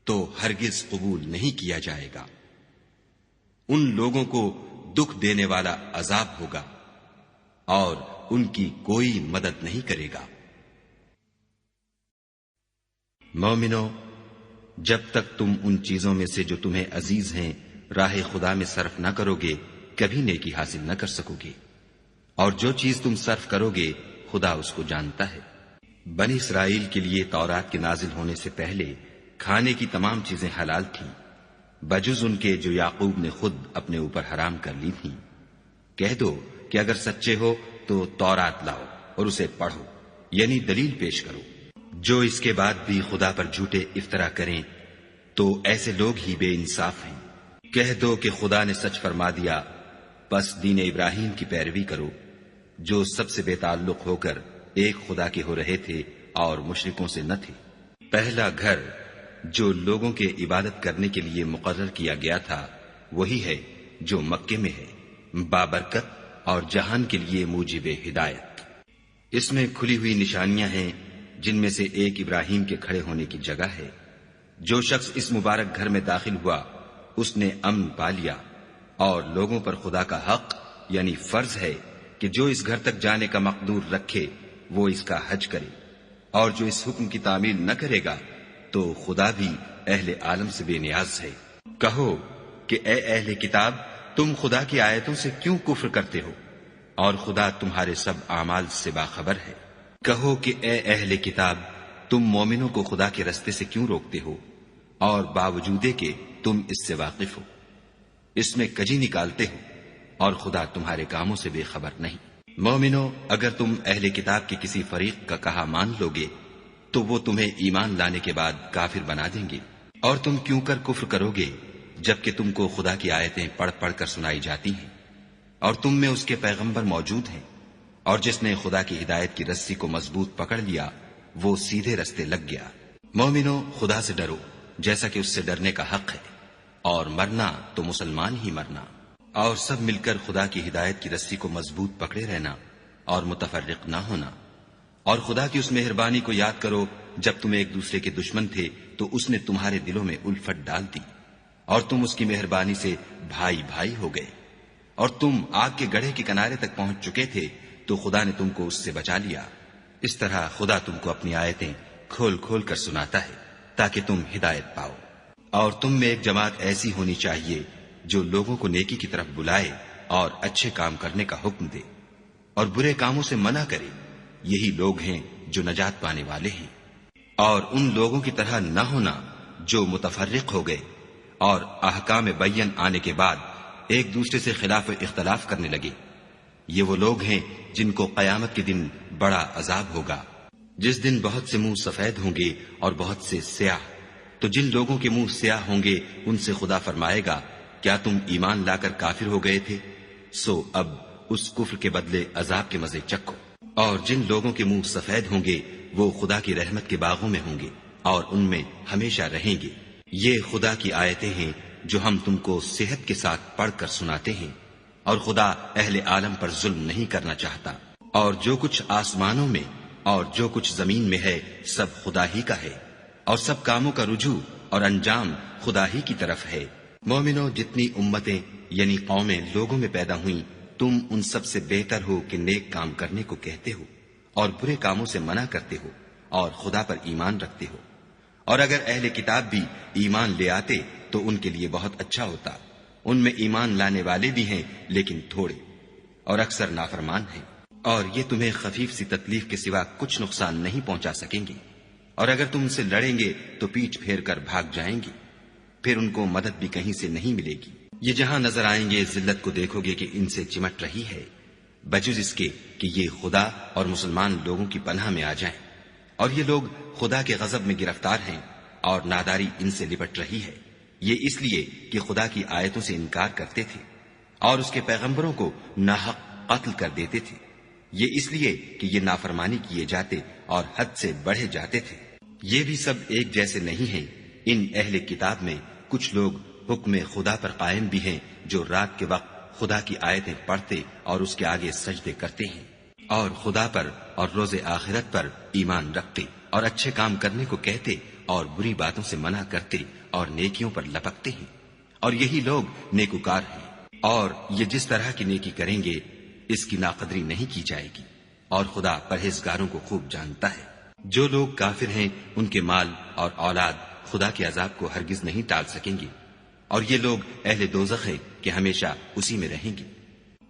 S2: تو ہرگز قبول نہیں کیا جائے گا۔ ان لوگوں کو دکھ دینے والا عذاب ہوگا اور ان کی کوئی مدد نہیں کرے گا۔ مومنو، جب تک تم ان چیزوں میں سے جو تمہیں عزیز ہیں راہ خدا میں صرف نہ کرو گے کبھی نیکی حاصل نہ کر سکو گے، اور جو چیز تم صرف کرو گے خدا اس کو جانتا ہے۔ بنی اسرائیل کے لیے تورات کے نازل ہونے سے پہلے کھانے کی تمام چیزیں حلال تھیں بجز ان کے جو یعقوب نے خود اپنے اوپر حرام کر لی تھیں۔ کہہ دو کہ اگر سچے ہو تو تورات لاؤ اور اسے پڑھو، یعنی دلیل پیش کرو۔ جو اس کے بعد بھی خدا پر جھوٹے افطرا کریں تو ایسے لوگ ہی بے انصاف ہیں۔ کہہ دو کہ خدا نے سچ فرما دیا، پس دین ابراہیم کی پیروی کرو، جو سب سے بے تعلق ہو کر ایک خدا کے ہو رہے تھے اور مشرکوں سے نہ تھے۔ پہلا گھر جو لوگوں کے عبادت کرنے کے لیے مقرر کیا گیا تھا وہی ہے جو مکے میں ہے، بابرکت اور جہان کے لیے موجب ہدایت۔ اس میں کھلی ہوئی نشانیاں ہیں جن میں سے ایک ابراہیم کے کھڑے ہونے کی جگہ ہے۔ جو شخص اس مبارک گھر میں داخل ہوا اس نے امن پا لیا، اور لوگوں پر خدا کا حق یعنی فرض ہے کہ جو اس گھر تک جانے کا مقدور رکھے وہ اس کا حج کرے، اور جو اس حکم کی تعمیل نہ کرے گا تو خدا بھی اہل عالم سے بے نیاز ہے۔ کہو کہ اے اہل کتاب، تم خدا کی آیتوں سے کیوں کفر کرتے ہو اور خدا تمہارے سب اعمال سے باخبر ہے۔ کہو کہ اے اہل کتاب، تم مومنوں کو خدا کے رستے سے کیوں روکتے ہو اور باوجود کہ تم اس سے واقف ہو، اس میں کجی نکالتے ہو اور خدا تمہارے کاموں سے بے خبر نہیں۔ مومنو، اگر تم اہل کتاب کے کسی فریق کا کہا مان لو گے تو وہ تمہیں ایمان لانے کے بعد کافر بنا دیں گے، اور تم کیوں کر کفر کرو گے جبکہ تم کو خدا کی آیتیں پڑھ پڑھ کر سنائی جاتی ہیں اور تم میں اس کے پیغمبر موجود ہیں، اور جس نے خدا کی ہدایت کی رسی کو مضبوط پکڑ لیا وہ سیدھے رستے لگ گیا۔ مومنو، خدا سے ڈرو جیسا کہ اس سے ڈرنے کا حق ہے، اور مرنا تو مسلمان ہی مرنا، اور سب مل کر خدا کی ہدایت کی رسی کو مضبوط پکڑے رہنا اور متفرق نہ ہونا۔ اور خدا کی اس مہربانی کو یاد کرو جب تم ایک دوسرے کے دشمن تھے تو اس نے تمہارے دلوں میں الفت ڈال دی، اور تم اس کی مہربانی سے بھائی بھائی ہو گئے، اور تم آگ کے گڑھے کے کنارے تک پہنچ چکے تھے تو خدا نے تم کو اس سے بچا لیا۔ اس طرح خدا تم کو اپنی آیتیں کھول کھول کر سناتا ہے تاکہ تم ہدایت پاؤ۔ اور تم میں ایک جماعت ایسی ہونی چاہیے جو لوگوں کو نیکی کی طرف بلائے اور اچھے کام کرنے کا حکم دے اور برے کاموں سے منع کرے، یہی لوگ ہیں جو نجات پانے والے ہیں۔ اور ان لوگوں کی طرح نہ ہونا جو متفرق ہو گئے اور احکام بین آنے کے بعد ایک دوسرے سے خلاف اختلاف کرنے لگے، یہ وہ لوگ ہیں جن کو قیامت کے دن بڑا عذاب ہوگا، جس دن بہت سے منہ سفید ہوں گے اور بہت سے سیاہ۔ تو جن لوگوں کے منہ سیاہ ہوں گے ان سے خدا فرمائے گا، کیا تم ایمان لا کر کافر ہو گئے تھے؟ سو اب اس کفر کے بدلے عذاب کے مزے چکھو۔ اور جن لوگوں کے منہ سفید ہوں گے وہ خدا کی رحمت کے باغوں میں ہوں گے اور ان میں ہمیشہ رہیں گے۔ یہ خدا کی آیتیں ہیں جو ہم تم کو صحت کے ساتھ پڑھ کر سناتے ہیں، اور خدا اہل عالم پر ظلم نہیں کرنا چاہتا۔ اور جو کچھ آسمانوں میں اور جو کچھ زمین میں ہے سب خدا ہی کا ہے، اور سب کاموں کا رجوع اور انجام خدا ہی کی طرف ہے۔ مومنو، جتنی امتیں یعنی قومیں لوگوں میں پیدا ہوئیں، تم ان سب سے بہتر ہو کہ نیک کام کرنے کو کہتے ہو اور برے کاموں سے منع کرتے ہو اور خدا پر ایمان رکھتے ہو۔ اور اگر اہل کتاب بھی ایمان لے آتے تو ان کے لیے بہت اچھا ہوتا، ان میں ایمان لانے والے بھی ہیں لیکن تھوڑے، اور اکثر نافرمان ہیں۔ اور یہ تمہیں خفیف سی تکلیف کے سوا کچھ نقصان نہیں پہنچا سکیں گے، اور اگر تم ان سے لڑیں گے تو پیٹھ پھیر کر بھاگ جائیں گے، پھر ان کو مدد بھی کہیں سے نہیں ملے گی۔ یہ جہاں نظر آئیں گے ذلت کو دیکھو گے کہ ان سے چمٹ رہی ہے، بجز اس کے کہ یہ خدا اور مسلمان لوگوں کی پناہ میں آ جائیں، اور یہ لوگ خدا کے غضب میں گرفتار ہیں اور ناداری ان سے لپٹ رہی ہے۔ یہ اس لیے کہ خدا کی آیتوں سے انکار کرتے تھے اور اس کے پیغمبروں کو ناحق قتل کر دیتے تھے، یہ اس لیے کہ یہ نافرمانی کیے جاتے اور حد سے بڑھے جاتے تھے۔ یہ بھی سب ایک جیسے نہیں ہیں۔ ان اہل کتاب میں کچھ لوگ حکم خدا پر قائم بھی ہیں، جو رات کے وقت خدا کی آیتیں پڑھتے اور اس کے آگے سجدے کرتے ہیں، اور خدا پر اور روز آخرت پر ایمان رکھتے اور اچھے کام کرنے کو کہتے اور بری باتوں سے منع کرتے اور نیکیوں پر لپکتے ہیں، اور یہی لوگ نیکوکار ہیں۔ اور یہ جس طرح کی نیکی کریں گے اس کی ناقدری نہیں کی جائے گی، اور خدا پرہیزگاروں کو خوب جانتا ہے۔ جو لوگ کافر ہیں ان کے مال اور اولاد خدا کے عذاب کو ہرگز نہیں ٹال سکیں گے، اور یہ لوگ اہل دوزخ ہیں کہ ہمیشہ اسی میں رہیں گے۔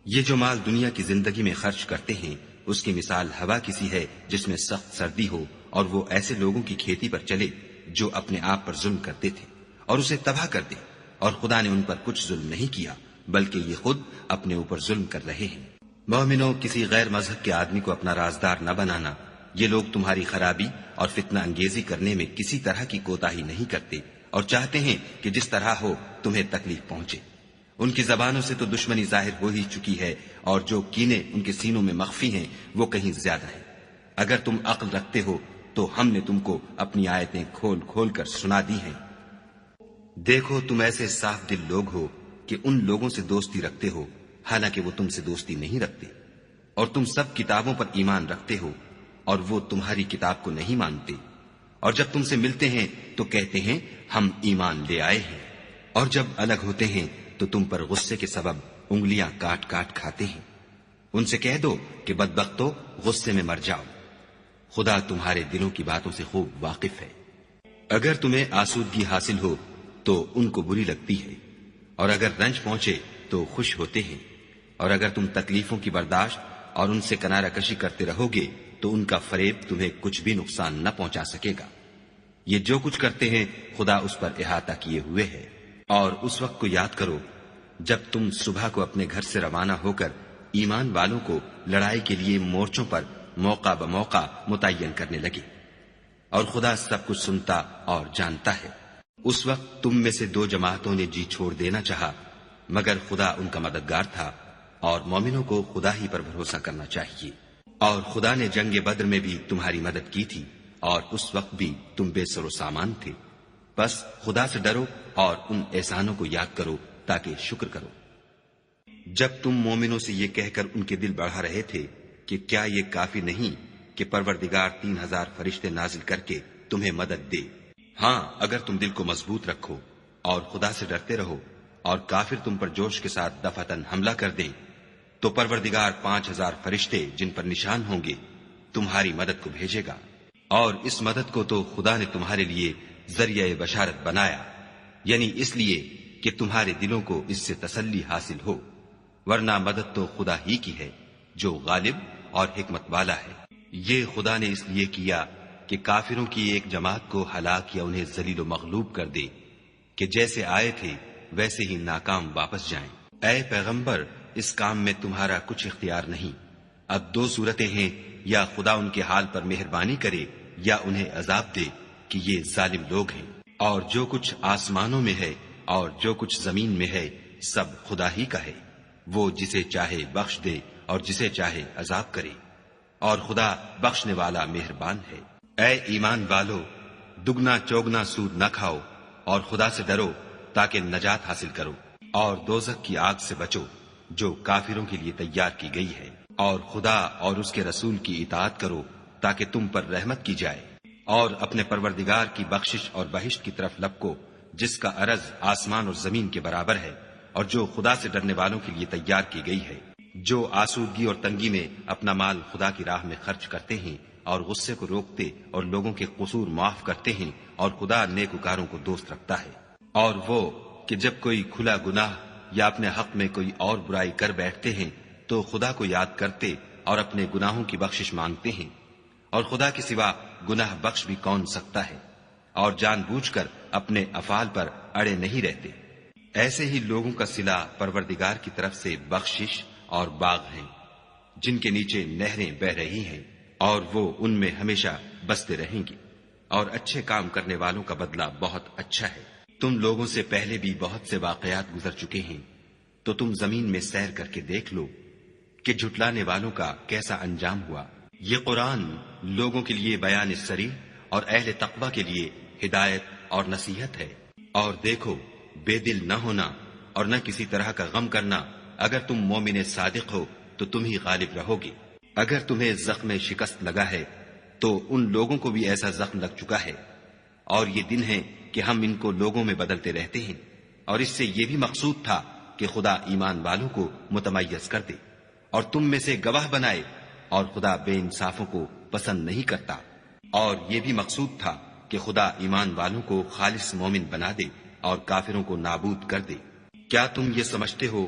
S2: یہ جو مال دنیا کی زندگی میں خرچ کرتے ہیں اس کی مثال ہوا کسی ہے جس میں سخت سردی ہو، اور وہ ایسے لوگوں کی کھیتی پر چلے جو اپنے آپ پر ظلم کرتے تھے اور اسے تباہ کر دے، اور خدا نے ان پر کچھ ظلم نہیں کیا بلکہ یہ خود اپنے اوپر ظلم کر رہے ہیں۔ مومنوں، کسی غیر مذہب کے آدمی کو اپنا رازدار نہ بنانا، یہ لوگ تمہاری خرابی اور فتنہ انگیزی کرنے میں کسی طرح کی کوتاہی نہیں کرتے اور چاہتے ہیں کہ جس طرح ہو تمہیں تکلیف پہنچے۔ ان کی زبانوں سے تو دشمنی ظاہر ہو ہی چکی ہے، اور جو کینے ان کے سینوں میں مخفی ہیں وہ کہیں زیادہ ہیں۔ اگر تم عقل رکھتے ہو تو ہم نے تم کو اپنی آیتیں کھول کھول کر سنا دی ہیں۔ دیکھو، تم ایسے صاف دل لوگ ہو کہ ان لوگوں سے دوستی رکھتے ہو حالانکہ وہ تم سے دوستی نہیں رکھتے، اور تم سب کتابوں پر ایمان رکھتے ہو اور وہ تمہاری کتاب کو نہیں مانتے، اور جب تم سے ملتے ہیں تو کہتے ہیں ہم ایمان لے آئے ہیں، اور جب الگ ہوتے ہیں تو تم پر غصے کے سبب انگلیاں کاٹ کاٹ کھاتے ہیں۔ ان سے کہہ دو کہ بدبختو، غصے میں مر جاؤ، خدا تمہارے دلوں کی باتوں سے خوب واقف ہے۔ اگر تمہیں آسودگی حاصل ہو تو ان کو بری لگتی ہے، اور اگر رنج پہنچے تو خوش ہوتے ہیں، اور اگر تم تکلیفوں کی برداشت اور ان سے کنارہ کشی کرتے رہو گے تو ان کا فریب تمہیں کچھ بھی نقصان نہ پہنچا سکے گا۔ یہ جو کچھ کرتے ہیں خدا اس پر احاطہ کیے ہوئے ہے۔ اور اس وقت کو یاد کرو جب تم صبح کو اپنے گھر سے روانہ ہو کر ایمان والوں کو لڑائی کے لیے مورچوں پر موقع بموقع متعین کرنے لگے، اور خدا سب کچھ سنتا اور جانتا ہے۔ اس وقت تم میں سے 2 جماعتوں نے جی چھوڑ دینا چاہا، مگر خدا ان کا مددگار تھا، اور مومنوں کو خدا ہی پر بھروسہ کرنا چاہیے۔ اور خدا نے جنگ بدر میں بھی تمہاری مدد کی تھی، اور اس وقت بھی تم بے سر و سامان تھے۔ بس خدا سے ڈرو اور ان احسانوں کو یاد کرو تاکہ شکر کرو۔ جب تم مومنوں سے یہ کہہ کر ان کے دل بڑھا رہے تھے کہ کیا یہ کافی نہیں کہ پروردگار 3000 فرشتے نازل کر کے تمہیں مدد دے؟ ہاں، اگر تم دل کو مضبوط رکھو اور خدا سے ڈرتے رہو اور کافر تم پر جوش کے ساتھ دفعتاً حملہ کر دیں تو پروردگار 5000 فرشتے جن پر نشان ہوں گے تمہاری مدد کو بھیجے گا، اور اس مدد کو تو خدا نے تمہارے لیے ذریعہ بشارت بنایا، یعنی اس لیے کہ تمہارے دلوں کو اس سے تسلی حاصل ہو، ورنہ مدد تو خدا ہی کی ہے جو غالب اور حکمت والا ہے۔ یہ خدا نے اس لیے کیا کہ کافروں کی ایک جماعت کو ہلاک یا انہیں ذلیل و مغلوب کر دے کہ جیسے آئے تھے ویسے ہی ناکام واپس جائیں۔ اے پیغمبر، اس کام میں تمہارا کچھ اختیار نہیں۔ اب 2 صورتیں ہیں، یا خدا ان کے حال پر مہربانی کرے یا انہیں عذاب دے کہ یہ ظالم لوگ ہیں۔ اور جو کچھ آسمانوں میں ہے اور جو کچھ زمین میں ہے سب خدا ہی کا ہے، وہ جسے چاہے بخش دے اور جسے چاہے عذاب کرے، اور خدا بخشنے والا مہربان ہے۔ اے ایمان والو، دگنا چوگنا سود نہ کھاؤ اور خدا سے ڈرو تاکہ نجات حاصل کرو، اور دوزخ کی آگ سے بچو جو کافروں کے لیے تیار کی گئی ہے، اور خدا اور اس کے رسول کی اطاعت کرو تاکہ تم پر رحمت کی جائے، اور اپنے پروردگار کی بخشش اور بہشت کی طرف لپکو جس کا عرض آسمان اور زمین کے برابر ہے، اور جو خدا سے ڈرنے والوں کے لیے تیار کی گئی ہے۔ جو آسودگی اور تنگی میں اپنا مال خدا کی راہ میں خرچ کرتے ہیں اور غصے کو روکتے اور لوگوں کے قصور معاف کرتے ہیں، اور خدا نیکوکاروں کو دوست رکھتا ہے۔ اور وہ کہ جب کوئی کھلا گناہ یا اپنے حق میں کوئی اور برائی کر بیٹھتے ہیں تو خدا کو یاد کرتے
S1: اور اپنے گناہوں کی بخشش مانگتے ہیں، اور خدا کے سوا گناہ بخش بھی کون سکتا ہے، اور جان بوجھ کر اپنے افعال پر اڑے نہیں رہتے۔ ایسے ہی لوگوں کا صلہ پروردگار کی طرف سے بخشش اور باغ ہیں، جن کے نیچے نہریں بہ رہی ہیں، اور وہ ان میں ہمیشہ بستے رہیں گے، اور اچھے کام کرنے والوں کا بدلہ بہت اچھا ہے۔ تم لوگوں سے پہلے بھی بہت سے واقعات گزر چکے ہیں، تو تم زمین میں سیر کر کے دیکھ لو کہ جھٹلانے والوں کا کیسا انجام ہوا۔ یہ قرآن لوگوں کے لیے بیان صریح اور اہل تقوی کے لیے ہدایت اور نصیحت ہے۔ اور دیکھو، بے دل نہ ہونا اور نہ کسی طرح کا غم کرنا، اگر تم مومن صادق ہو تو تم ہی غالب رہو گے۔ اگر تمہیں زخم شکست لگا ہے تو ان لوگوں کو بھی ایسا زخم لگ چکا ہے، اور یہ دن ہے کہ ہم ان کو لوگوں میں بدلتے رہتے ہیں، اور اس سے یہ بھی مقصود تھا کہ خدا ایمان والوں کو متمیز کر دے اور تم میں سے گواہ بنائے، اور خدا بے انصافوں کو پسند نہیں کرتا۔ اور یہ بھی مقصود تھا کہ خدا ایمان والوں کو خالص مومن بنا دے اور کافروں کو نابود کر دے۔ کیا تم یہ سمجھتے ہو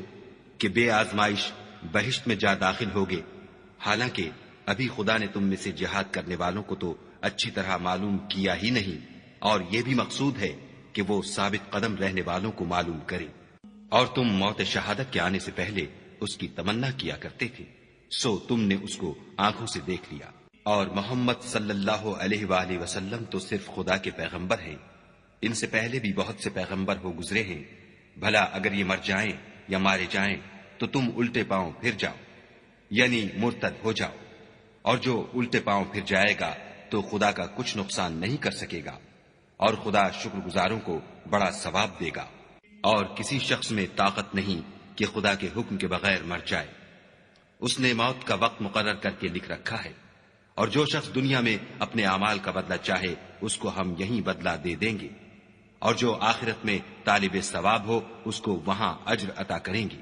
S1: کہ بے آزمائش بہشت میں جا داخل ہوگے، حالانکہ ابھی خدا نے تم میں سے جہاد کرنے والوں کو تو اچھی طرح معلوم کیا ہی نہیں، اور یہ بھی مقصود ہے کہ وہ ثابت قدم رہنے والوں کو معلوم کرے۔ اور تم موت شہادت کے آنے سے پہلے اس کی تمنا کیا کرتے تھے، سو تم نے اس کو آنکھوں سے دیکھ لیا۔ اور محمد صلی اللہ علیہ وآلہ وسلم تو صرف خدا کے پیغمبر ہیں، ان سے پہلے بھی بہت سے پیغمبر ہو گزرے ہیں، بھلا اگر یہ مر جائیں یا مارے جائیں تو تم الٹے پاؤں پھر جاؤ، یعنی مرتد ہو جاؤ، اور جو الٹے پاؤں پھر جائے گا تو خدا کا کچھ نقصان نہیں کر سکے گا، اور خدا شکر گزاروں کو بڑا ثواب دے گا۔ اور کسی شخص میں طاقت نہیں کہ خدا کے حکم کے بغیر مر جائے، اس نے موت کا وقت مقرر کر کے لکھ رکھا ہے، اور جو شخص دنیا میں اپنے اعمال کا بدلہ چاہے اس کو ہم یہیں بدلہ دے دیں گے، اور جو آخرت میں طالب ثواب ہو اس کو وہاں اجر عطا کریں گے،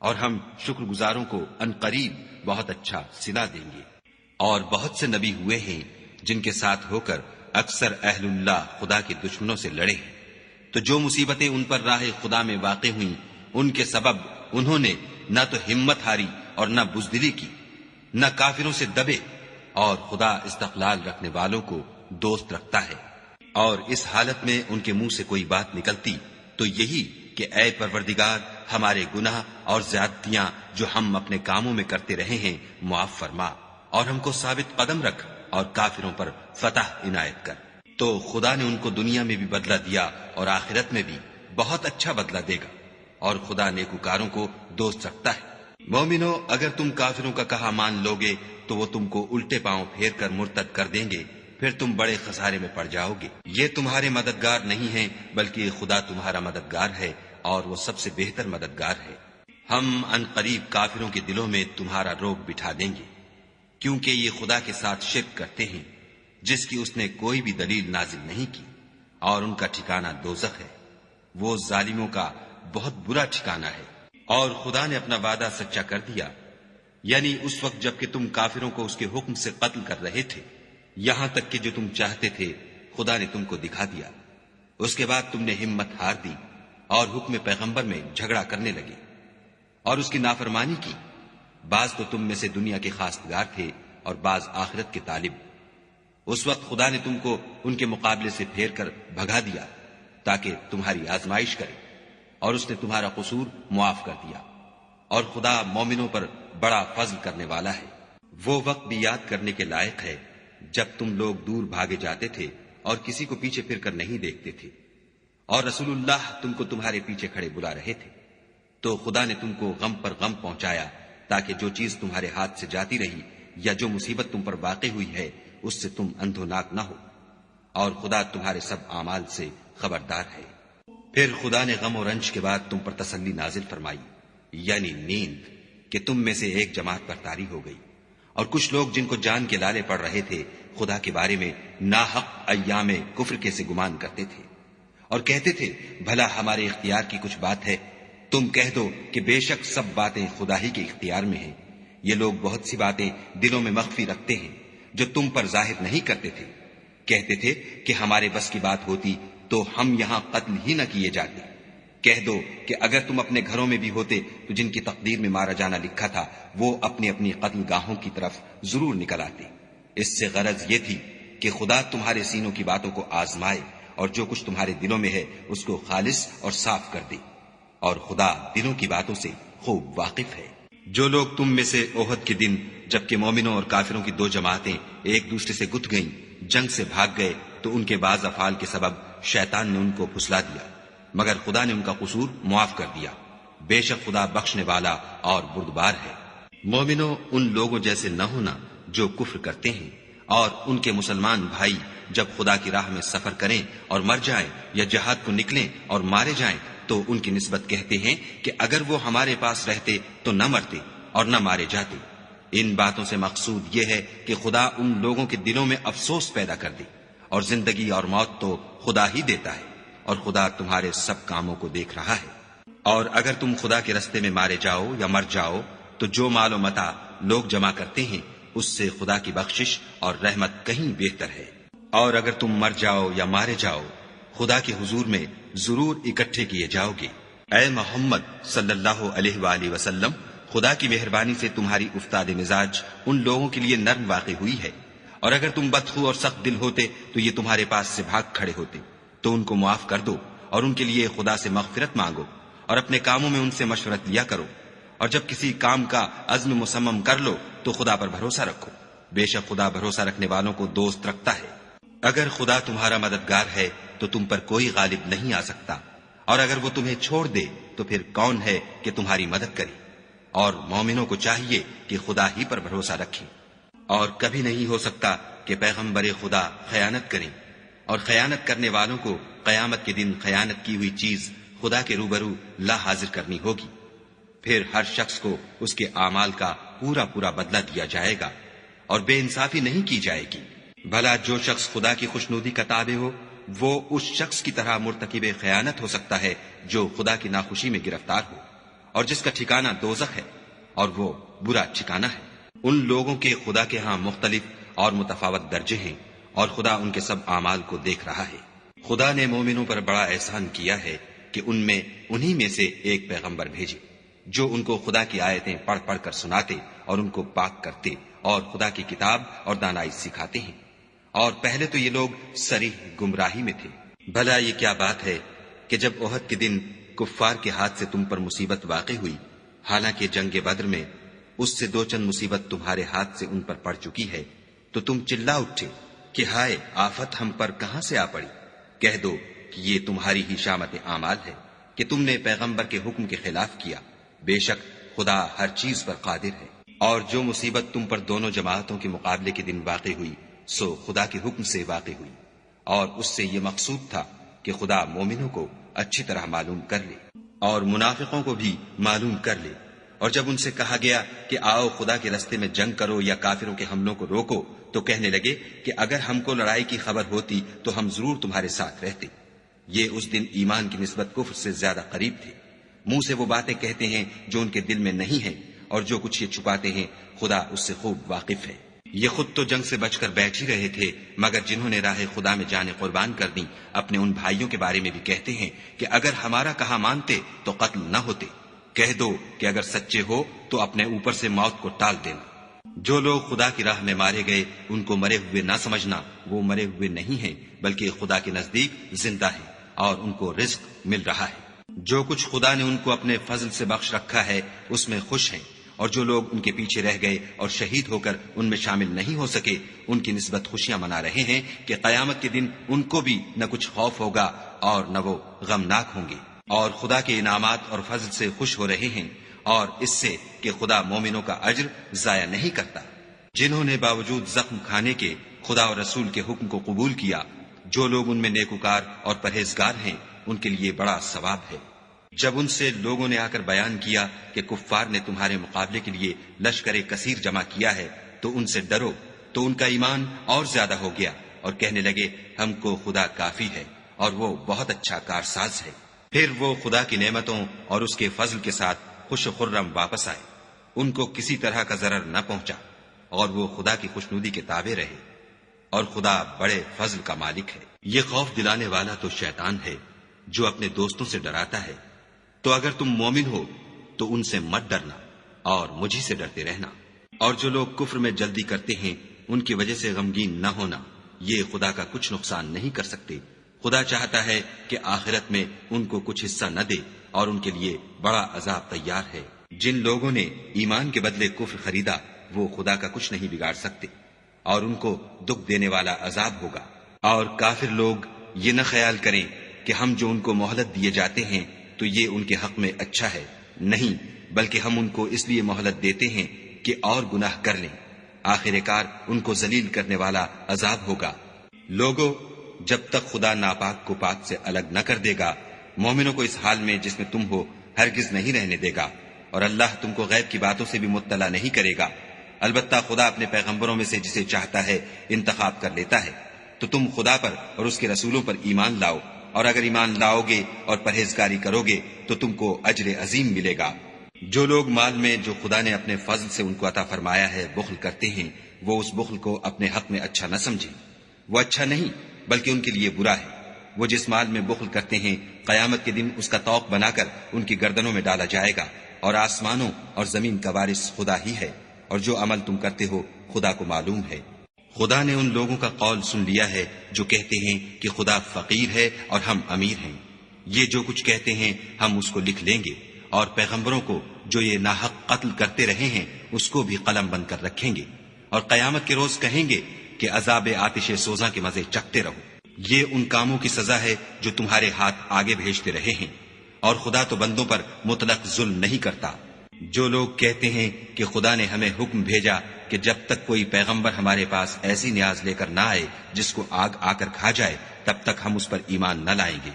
S1: اور ہم شکر گزاروں کو عنقریب بہت اچھا صلہ دیں گے۔ اور بہت سے نبی ہوئے ہیں جن کے ساتھ ہو کر اکثر اہل اللہ خدا کے دشمنوں سے لڑے ہیں، تو جو مصیبتیں ان پر راہ خدا میں واقع ہوئیں ان کے سبب انہوں نے نہ تو ہمت ہاری اور نہ بزدلی کی، نہ کافروں سے دبے، اور خدا استقلال رکھنے والوں کو دوست رکھتا ہے۔ اور اس حالت میں ان کے منہ سے کوئی بات نکلتی تو یہی کہ اے پروردگار، ہمارے گناہ اور زیادتیاں جو ہم اپنے کاموں میں کرتے رہے ہیں معاف فرما، اور ہم کو ثابت قدم رکھ اور کافروں پر فتح عنایت کر۔ تو خدا نے ان کو دنیا میں بھی بدلہ دیا اور آخرت میں بھی بہت اچھا بدلہ دے گا، اور خدا نیکوکاروں کو دوست رکھتا ہے۔ مومنو، اگر تم کافروں کا کہا مان لوگے تو وہ تم کو الٹے پاؤں پھیر کر مرتد کر دیں گے، پھر تم بڑے خسارے میں پڑ جاؤ گے۔ یہ تمہارے مددگار نہیں ہیں بلکہ خدا تمہارا مددگار ہے، اور وہ سب سے بہتر مددگار ہے۔ ہم ان قریب کافروں کے دلوں میں تمہارا روب بٹھا دیں گے، کیونکہ یہ خدا کے ساتھ شرک کرتے ہیں جس کی اس نے کوئی بھی دلیل نازل نہیں کی، اور ان کا ٹھکانہ دوزخ ہے، وہ ظالموں کا بہت برا ٹھکانہ ہے۔ اور خدا نے اپنا وعدہ سچا کر دیا، یعنی اس وقت جب کہ تم کافروں کو اس کے حکم سے قتل کر رہے تھے، یہاں تک کہ جو تم چاہتے تھے خدا نے تم کو دکھا دیا۔ اس کے بعد تم نے ہمت ہار دی اور حکم پیغمبر میں جھگڑا کرنے لگے اور اس کی نافرمانی کی۔ بعض تو تم میں سے دنیا کے خواستگار تھے اور بعض آخرت کے طالب۔ اس وقت خدا نے تم کو ان کے مقابلے سے پھیر کر بھگا دیا تاکہ تمہاری آزمائش کرے، اور اس نے تمہارا قصور معاف کر دیا، اور خدا مومنوں پر بڑا فضل کرنے والا ہے۔ وہ وقت بھی یاد کرنے کے لائق ہے جب تم لوگ دور بھاگے جاتے تھے اور کسی کو پیچھے پھر کر نہیں دیکھتے تھے، اور رسول اللہ تم کو تمہارے پیچھے کھڑے بلا رہے تھے، تو خدا نے تم کو غم پر غم پہنچایا تاکہ جو چیز تمہارے ہاتھ سے جاتی رہی یا جو مصیبت تم پر واقع ہوئی ہے اس سے تم اندھوناک نہ ہو، اور خدا تمہارے سب اعمال سے خبردار ہے۔ پھر خدا نے غم و رنج کے بعد تم پر تسلی نازل فرمائی، یعنی نیند، کہ تم میں سے ایک جماعت پر طاری ہو گئی، اور کچھ لوگ جن کو جان کے لالے پڑ رہے تھے خدا کے بارے میں ناحق ایام کفر کے سے گمان کرتے تھے، اور کہتے تھے بھلا ہمارے اختیار کی کچھ بات ہے؟ تم کہہ دو کہ بے شک سب باتیں خدا ہی کے اختیار میں ہیں۔ یہ لوگ بہت سی باتیں دلوں میں مخفی رکھتے ہیں جو تم پر ظاہر نہیں کرتے تھے۔ کہتے تھے کہ ہمارے بس کی بات ہوتی تو ہم یہاں قتل ہی نہ کیے جاتے، کہہ دو کہ اگر تم اپنے گھروں میں بھی ہوتے تو جن کی تقدیر میں مارا جانا لکھا تھا وہ اپنی اپنی قتل گاہوں کی طرف ضرور نکل آتے۔ اس سے غرض یہ تھی کہ خدا تمہارے سینوں کی باتوں کو آزمائے اور جو کچھ تمہارے دلوں میں ہے اس کو خالص اور صاف کر دے، اور خدا دلوں کی باتوں سے خوب واقف ہے۔ جو لوگ تم میں سے احد کے دن جبکہ مومنوں اور کافروں کی دو جماعتیں ایک دوسرے سے گتھ گئیں جنگ سے بھاگ گئے تو ان کے بعض افعال کے سبب شیطان نے ان کو پھسلا دیا، مگر خدا نے ان کا قصور معاف کر دیا۔ بے شک خدا بخشنے والا اور بردبار ہے۔ مومنوں، ان لوگوں جیسے نہ ہونا جو کفر کرتے ہیں، اور ان کے مسلمان بھائی جب خدا کی راہ میں سفر کریں اور مر جائیں یا جہاد کو نکلیں اور مارے جائیں تو ان کی نسبت کہتے ہیں کہ اگر وہ ہمارے پاس رہتے تو نہ مرتے اور نہ مارے جاتے۔ ان باتوں سے مقصود یہ ہے کہ خدا ان لوگوں کے دلوں میں افسوس پیدا کر دے، اور زندگی اور موت تو خدا ہی دیتا ہے، اور خدا تمہارے سب کاموں کو دیکھ رہا ہے۔ اور اگر تم خدا کے رستے میں مارے جاؤ یا مر جاؤ تو جو مال و متاع لوگ جمع کرتے ہیں اس سے خدا کی بخشش اور رحمت کہیں بہتر ہے۔ اور اگر تم مر جاؤ یا مارے جاؤ خدا کے حضور میں ضرور اکٹھے کیے جاؤ گے۔ اے محمد صلی اللہ علیہ وآلہ وسلم، خدا کی مہربانی سے تمہاری افتاد مزاج ان لوگوں کے لیے نرم واقع ہوئی ہے، اور اگر تم بدخو اور سخت دل ہوتے تو یہ تمہارے پاس سے بھاگ کھڑے ہوتے، تو ان کو معاف کر دو اور ان کے لیے خدا سے مغفرت مانگو، اور اپنے کاموں میں ان سے مشورت لیا کرو، اور جب کسی کام کا عزم مصمم کر لو تو خدا پر بھروسہ رکھو، بے شک خدا بھروسہ رکھنے والوں کو دوست رکھتا ہے۔ اگر خدا تمہارا مددگار ہے تو تم پر کوئی غالب نہیں آ سکتا، اور اگر وہ تمہیں چھوڑ دے تو پھر کون ہے کہ تمہاری مدد کرے؟ اور مومنوں کو چاہیے کہ خدا ہی پر بھروسہ رکھیں، اور کبھی نہیں ہو سکتا کہ پیغمبر خدا خیانت کریں، اور خیانت کرنے والوں کو قیامت کے دن خیانت کی ہوئی چیز خدا کے روبرو لا حاضر کرنی ہوگی، پھر ہر شخص کو اس کے اعمال کا پورا پورا بدلہ دیا جائے گا، اور بے انصافی نہیں کی جائے گی۔ بھلا جو شخص خدا کی خوشنودی کا تابع ہو وہ اس شخص کی طرح مرتکب خیانت ہو سکتا ہے جو خدا کی ناخوشی میں گرفتار ہو، اور جس کا ٹھکانہ دوزخ ہے، اور وہ برا ٹھکانہ ہے۔ ان لوگوں کے خدا کے ہاں مختلف اور متفاوت درجے ہیں، اور خدا ان کے سب اعمال کو دیکھ رہا ہے۔ خدا نے مومنوں پر بڑا احسان کیا ہے کہ ان میں انہی میں سے ایک پیغمبر بھیجے جو ان کو خدا کی آیتیں پڑھ پڑھ کر سناتے اور ان کو پاک کرتے اور خدا کی کتاب اور دانائی سکھاتے ہیں، اور پہلے تو یہ لوگ صریح گمراہی میں تھے۔ بھلا یہ کیا بات ہے کہ جب احد کے دن کفار کے ہاتھ سے تم پر مصیبت واقع ہوئی، حالانکہ جنگ بدر میں اس سے دو چند مصیبت تمہارے ہاتھ سے ان پر پڑ چکی ہے، تو تم چلا اٹھے کہ ہائے آفت ہم پر کہاں سے آ پڑی؟ کہہ دو کہ یہ تمہاری ہی شامت اعمال ہے کہ تم نے پیغمبر کے حکم کے خلاف کیا، بے شک خدا ہر چیز پر قادر ہے۔ اور جو مصیبت تم پر دونوں جماعتوں کے مقابلے کے دن واقع ہوئی سو خدا کے حکم سے واقع ہوئی، اور اس سے یہ مقصود تھا کہ خدا مومنوں کو اچھی طرح معلوم کر لے اور منافقوں کو بھی معلوم کر لے۔ اور جب ان سے کہا گیا کہ آؤ خدا کے راستے میں جنگ کرو یا کافروں کے حملوں کو روکو تو کہنے لگے کہ اگر ہم کو لڑائی کی خبر ہوتی تو ہم ضرور تمہارے ساتھ رہتے۔ یہ اس دن ایمان کی نسبت کفر سے زیادہ قریب تھے۔ منہ سے وہ باتیں کہتے ہیں جو ان کے دل میں نہیں ہیں، اور جو کچھ یہ چھپاتے ہیں خدا اس سے خوب واقف ہے۔ یہ خود تو جنگ سے بچ کر بیٹھ ہی رہے تھے، مگر جنہوں نے راہ خدا میں جانیں قربان کر دیں اپنے ان بھائیوں کے بارے میں بھی کہتے ہیں کہ اگر ہمارا کہا مانتے تو قتل نہ ہوتے۔ کہہ دو کہ اگر سچے ہو تو اپنے اوپر سے موت کو ٹال دینا۔ جو لوگ خدا کی راہ میں مارے گئے ان کو مرے ہوئے نہ سمجھنا، وہ مرے ہوئے نہیں ہیں بلکہ خدا کے نزدیک زندہ ہیں اور ان کو رزق مل رہا ہے۔ جو کچھ خدا نے ان کو اپنے فضل سے بخش رکھا ہے اس میں خوش ہیں، اور جو لوگ ان کے پیچھے رہ گئے اور شہید ہو کر ان میں شامل نہیں ہو سکے ان کی نسبت خوشیاں منا رہے ہیں کہ قیامت کے دن ان کو بھی نہ کچھ خوف ہوگا اور نہ وہ غمناک ہوں گے، اور خدا کے انعامات اور فضل سے خوش ہو رہے ہیں، اور اس سے کہ خدا مومنوں کا اجر ضائع نہیں کرتا۔ جنہوں نے باوجود زخم کھانے کے خدا اور رسول کے حکم کو قبول کیا، جو لوگ ان میں نیکوکار اور پرہیزگار ہیں ان کے لیے بڑا ثواب ہے۔ جب ان سے لوگوں نے آ کر بیان کیا کہ کفار نے تمہارے مقابلے کے لیے لشکر کثیر جمع کیا ہے تو ان سے ڈرو، تو ان کا ایمان اور زیادہ ہو گیا اور کہنے لگے ہم کو خدا کافی ہے اور وہ بہت اچھا کارساز ہے۔ پھر وہ خدا کی نعمتوں اور اس کے فضل کے ساتھ خوش و خرم واپس آئے، ان کو کسی طرح کا ضرر نہ پہنچا، اور وہ خدا کی خوشنودی کے تابع رہے، اور خدا بڑے فضل کا مالک ہے۔ یہ خوف دلانے والا تو شیطان ہے جو اپنے دوستوں سے ڈراتا ہے تو اگر تم مومن ہو تو ان سے مت ڈرنا اور مجھی سے ڈرتے رہنا۔ اور جو لوگ کفر میں جلدی کرتے ہیں ان کی وجہ سے غمگین نہ ہونا، یہ خدا کا کچھ نقصان نہیں کر سکتے۔ خدا چاہتا ہے کہ آخرت میں ان کو کچھ حصہ نہ دے اور ان کے لیے بڑا عذاب تیار ہے۔ جن لوگوں نے ایمان کے بدلے کفر خریدا وہ خدا کا کچھ نہیں بگاڑ سکتے اور ان کو دکھ دینے والا عذاب ہوگا۔ اور کافر لوگ یہ نہ خیال کریں کہ ہم جو ان کو مہلت دیے جاتے ہیں تو یہ ان کے حق میں اچھا ہے، نہیں، بلکہ ہم ان کو اس لیے مہلت دیتے ہیں کہ اور گناہ کر لیں، آخر کار ان کو ذلیل کرنے والا عذاب ہوگا۔ لوگوں، جب تک خدا ناپاک کو پاک سے الگ نہ کر دے گا، مومنوں کو اس حال میں جس میں تم ہو ہرگز نہیں رہنے دے گا، اور اللہ تم کو غیب کی باتوں سے بھی مطلع نہیں کرے گا۔ البتہ خدا اپنے پیغمبروں میں سے جسے چاہتا ہے انتخاب کر لیتا ہے۔ تو تم خدا پر اور اس کے رسولوں پر ایمان لاؤ، اور اگر ایمان لاؤ گے اور پرہیزگاری کرو گے تو تم کو اجر عظیم ملے گا۔ جو لوگ مال میں جو خدا نے اپنے فضل سے ان کو عطا فرمایا ہے بخل کرتے ہیں، وہ اس بخل کو اپنے حق میں اچھا نہ سمجھیں، وہ اچھا نہیں بلکہ ان کے لیے برا ہے۔ وہ جس مال میں بخل کرتے ہیں قیامت کے دن اس کا طوق بنا کر ان کی گردنوں میں ڈالا جائے گا، اور آسمانوں اور زمین کا وارث خدا ہی ہے، اور جو عمل تم کرتے ہو خدا کو معلوم ہے۔ خدا نے ان لوگوں کا قول سن لیا ہے جو کہتے ہیں کہ خدا فقیر ہے اور ہم امیر ہیں۔ یہ جو کچھ کہتے ہیں ہم اس کو لکھ لیں گے، اور پیغمبروں کو جو یہ ناحق قتل کرتے رہے ہیں اس کو بھی قلم بند کر رکھیں گے، اور قیامت کے روز کہیں گے کہ عذاب آتش سوزاں کے مزے چکھتے رہو۔ یہ ان کاموں کی سزا ہے جو تمہارے ہاتھ آگے بھیجتے رہے ہیں، اور خدا تو بندوں پر مطلق ظلم نہیں کرتا۔ جو لوگ کہتے ہیں کہ خدا نے ہمیں حکم بھیجا کہ جب تک کوئی پیغمبر ہمارے پاس ایسی نیاز لے کر نہ آئے جس کو آگ آ کر کھا جائے تب تک ہم اس پر ایمان نہ لائیں گے،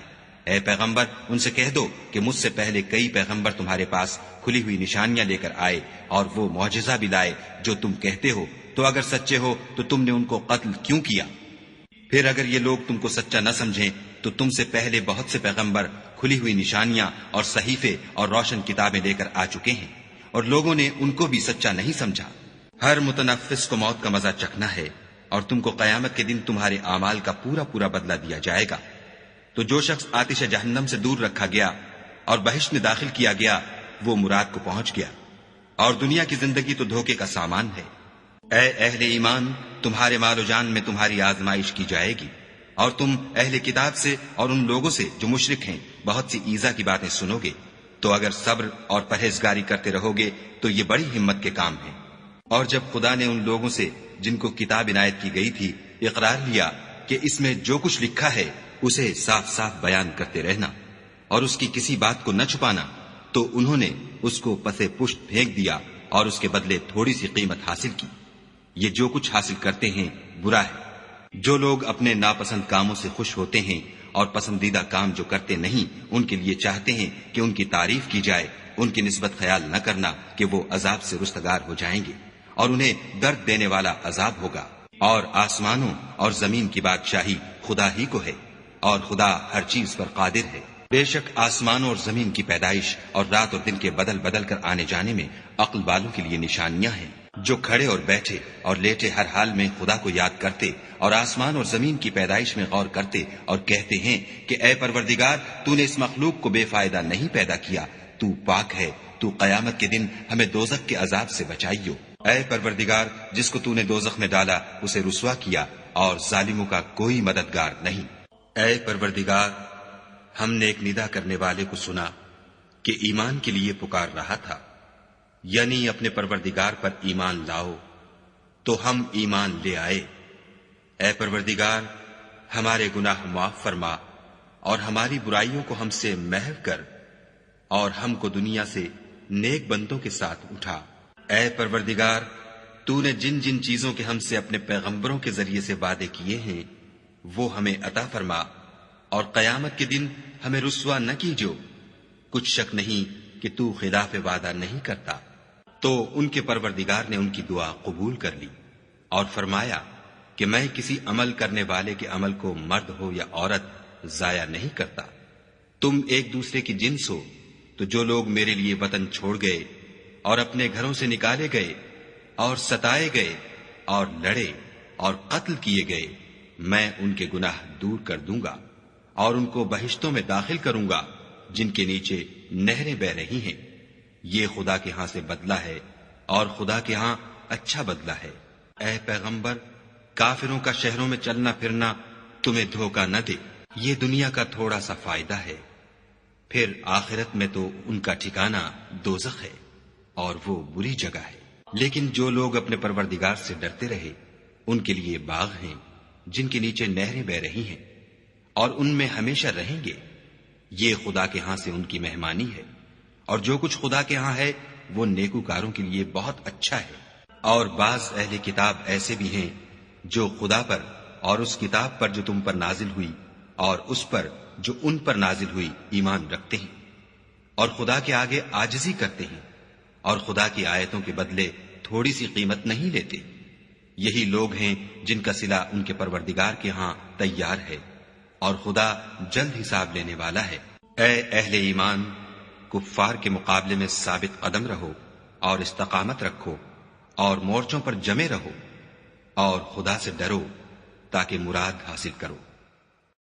S1: اے پیغمبر ان سے کہہ دو کہ مجھ سے پہلے کئی پیغمبر تمہارے پاس کھلی ہوئی نشانیاں لے کر آئے اور وہ معجزہ بھی لائے جو تم کہتے ہو، تو اگر سچے ہو تو تم نے ان کو قتل کیوں کیا؟ پھر اگر یہ لوگ تم کو سچا نہ سمجھیں تو تم سے پہلے بہت سے پیغمبر کھلی ہوئی نشانیاں اور صحیفے اور روشن کتابیں لے کر آ چکے ہیں، اور لوگوں نے ان کو بھی سچا نہیں سمجھا۔ ہر متنفس کو موت کا مزہ چکھنا ہے، اور تم کو قیامت کے دن تمہارے اعمال کا پورا پورا بدلہ دیا جائے گا۔ تو جو شخص آتش جہنم سے دور رکھا گیا اور بہشت میں داخل کیا گیا وہ مراد کو پہنچ گیا، اور دنیا کی زندگی تو دھوکے کا سامان ہے۔ اے اہل ایمان، تمہارے مال و جان میں تمہاری آزمائش کی جائے گی، اور تم اہل کتاب سے اور ان لوگوں سے جو مشرک ہیں بہت سی ایذا کی باتیں سنو گے، تو اگر صبر اور پرہیزگاری کرتے رہو گے تو یہ بڑی ہمت کے کام ہیں۔ اور جب خدا نے ان لوگوں سے جن کو کتاب عنایت کی گئی تھی اقرار لیا کہ اس میں جو کچھ لکھا ہے اسے صاف صاف بیان کرتے رہنا اور اس کی کسی بات کو نہ چھپانا، تو انہوں نے اس کو پسے پشت پھینک دیا اور اس کے بدلے تھوڑی سی قیمت حاصل کی۔ یہ جو کچھ حاصل کرتے ہیں برا ہے۔ جو لوگ اپنے ناپسند کاموں سے خوش ہوتے ہیں اور پسندیدہ کام جو کرتے نہیں ان کے لیے چاہتے ہیں کہ ان کی تعریف کی جائے، ان کی نسبت خیال نہ کرنا کہ وہ عذاب سے رستگار ہو جائیں گے اور انہیں درد دینے والا عذاب ہوگا۔ اور آسمانوں اور زمین کی بادشاہی خدا ہی کو ہے، اور خدا ہر چیز پر قادر ہے۔ بے شک آسمانوں اور زمین کی پیدائش اور رات اور دن کے بدل بدل کر آنے جانے میں عقل والوں کے لیے نشانیاں ہیں، جو کھڑے اور بیٹھے اور لیٹے ہر حال میں خدا کو یاد کرتے اور آسمان اور زمین کی پیدائش میں غور کرتے اور کہتے ہیں کہ اے پروردگار، تو نے اس مخلوق کو بے فائدہ نہیں پیدا کیا، تو پاک ہے، تو قیامت کے دن ہمیں دوزخ کے عذاب سے بچائیو۔ اے پروردگار، جس کو تو نے دوزخ میں ڈالا اسے رسوا کیا، اور ظالموں کا کوئی مددگار نہیں۔ اے پروردگار، ہم نے ایک ندا کرنے والے کو سنا کہ ایمان کے لیے پکار رہا تھا، یعنی اپنے پروردگار پر ایمان لاؤ، تو ہم ایمان لے آئے۔ اے پروردگار، ہمارے گناہ معاف فرما اور ہماری برائیوں کو ہم سے محو کر، اور ہم کو دنیا سے نیک بندوں کے ساتھ اٹھا۔ اے پروردگار، تو نے جن جن چیزوں کے ہم سے اپنے پیغمبروں کے ذریعے سے وعدے کیے ہیں وہ ہمیں عطا فرما، اور قیامت کے دن ہمیں رسوا نہ کیجو۔ کچھ شک نہیں کہ تو خلاف وعدہ نہیں کرتا۔ تو ان کے پروردگار نے ان کی دعا قبول کر لی اور فرمایا کہ میں کسی عمل کرنے والے کے عمل کو مرد ہو یا عورت ضائع نہیں کرتا۔ تم ایک دوسرے کی جنس ہو، تو جو لوگ میرے لیے وطن چھوڑ گئے اور اپنے گھروں سے نکالے گئے اور ستائے گئے اور لڑے اور قتل کیے گئے، میں ان کے گناہ دور کر دوں گا اور ان کو بہشتوں میں داخل کروں گا، جن کے نیچے نہریں بہ رہی ہیں، یہ خدا کے ہاں سے بدلہ ہے اور خدا کے ہاں اچھا بدلہ ہے۔ اے پیغمبر، کافروں کا شہروں میں چلنا پھرنا تمہیں دھوکہ نہ دے، یہ دنیا کا تھوڑا سا فائدہ ہے، پھر آخرت میں تو ان کا ٹھکانہ دوزخ ہے اور وہ بری جگہ ہے۔ لیکن جو لوگ اپنے پروردگار سے ڈرتے رہے ان کے لیے باغ ہیں جن کے نیچے نہریں بہ رہی ہیں اور ان میں ہمیشہ رہیں گے، یہ خدا کے ہاں سے ان کی مہمانی ہے، اور جو کچھ خدا کے ہاں ہے وہ نیکوکاروں کے لیے بہت اچھا ہے۔ اور بعض اہل کتاب ایسے بھی ہیں جو خدا پر اور اس کتاب پر جو تم پر نازل ہوئی اور اس پر جو ان پر نازل ہوئی ایمان رکھتے ہیں، اور خدا کے آگے عاجزی کرتے ہیں اور خدا کی آیتوں کے بدلے تھوڑی سی قیمت نہیں لیتے۔ یہی لوگ ہیں جن کا صلہ ان کے پروردگار کے ہاں تیار ہے، اور خدا جلد حساب لینے والا ہے۔ اے اہل ایمان، کفار کے مقابلے میں ثابت قدم رہو اور استقامت رکھو اور مورچوں پر جمے رہو، اور خدا سے ڈرو تاکہ مراد حاصل کرو۔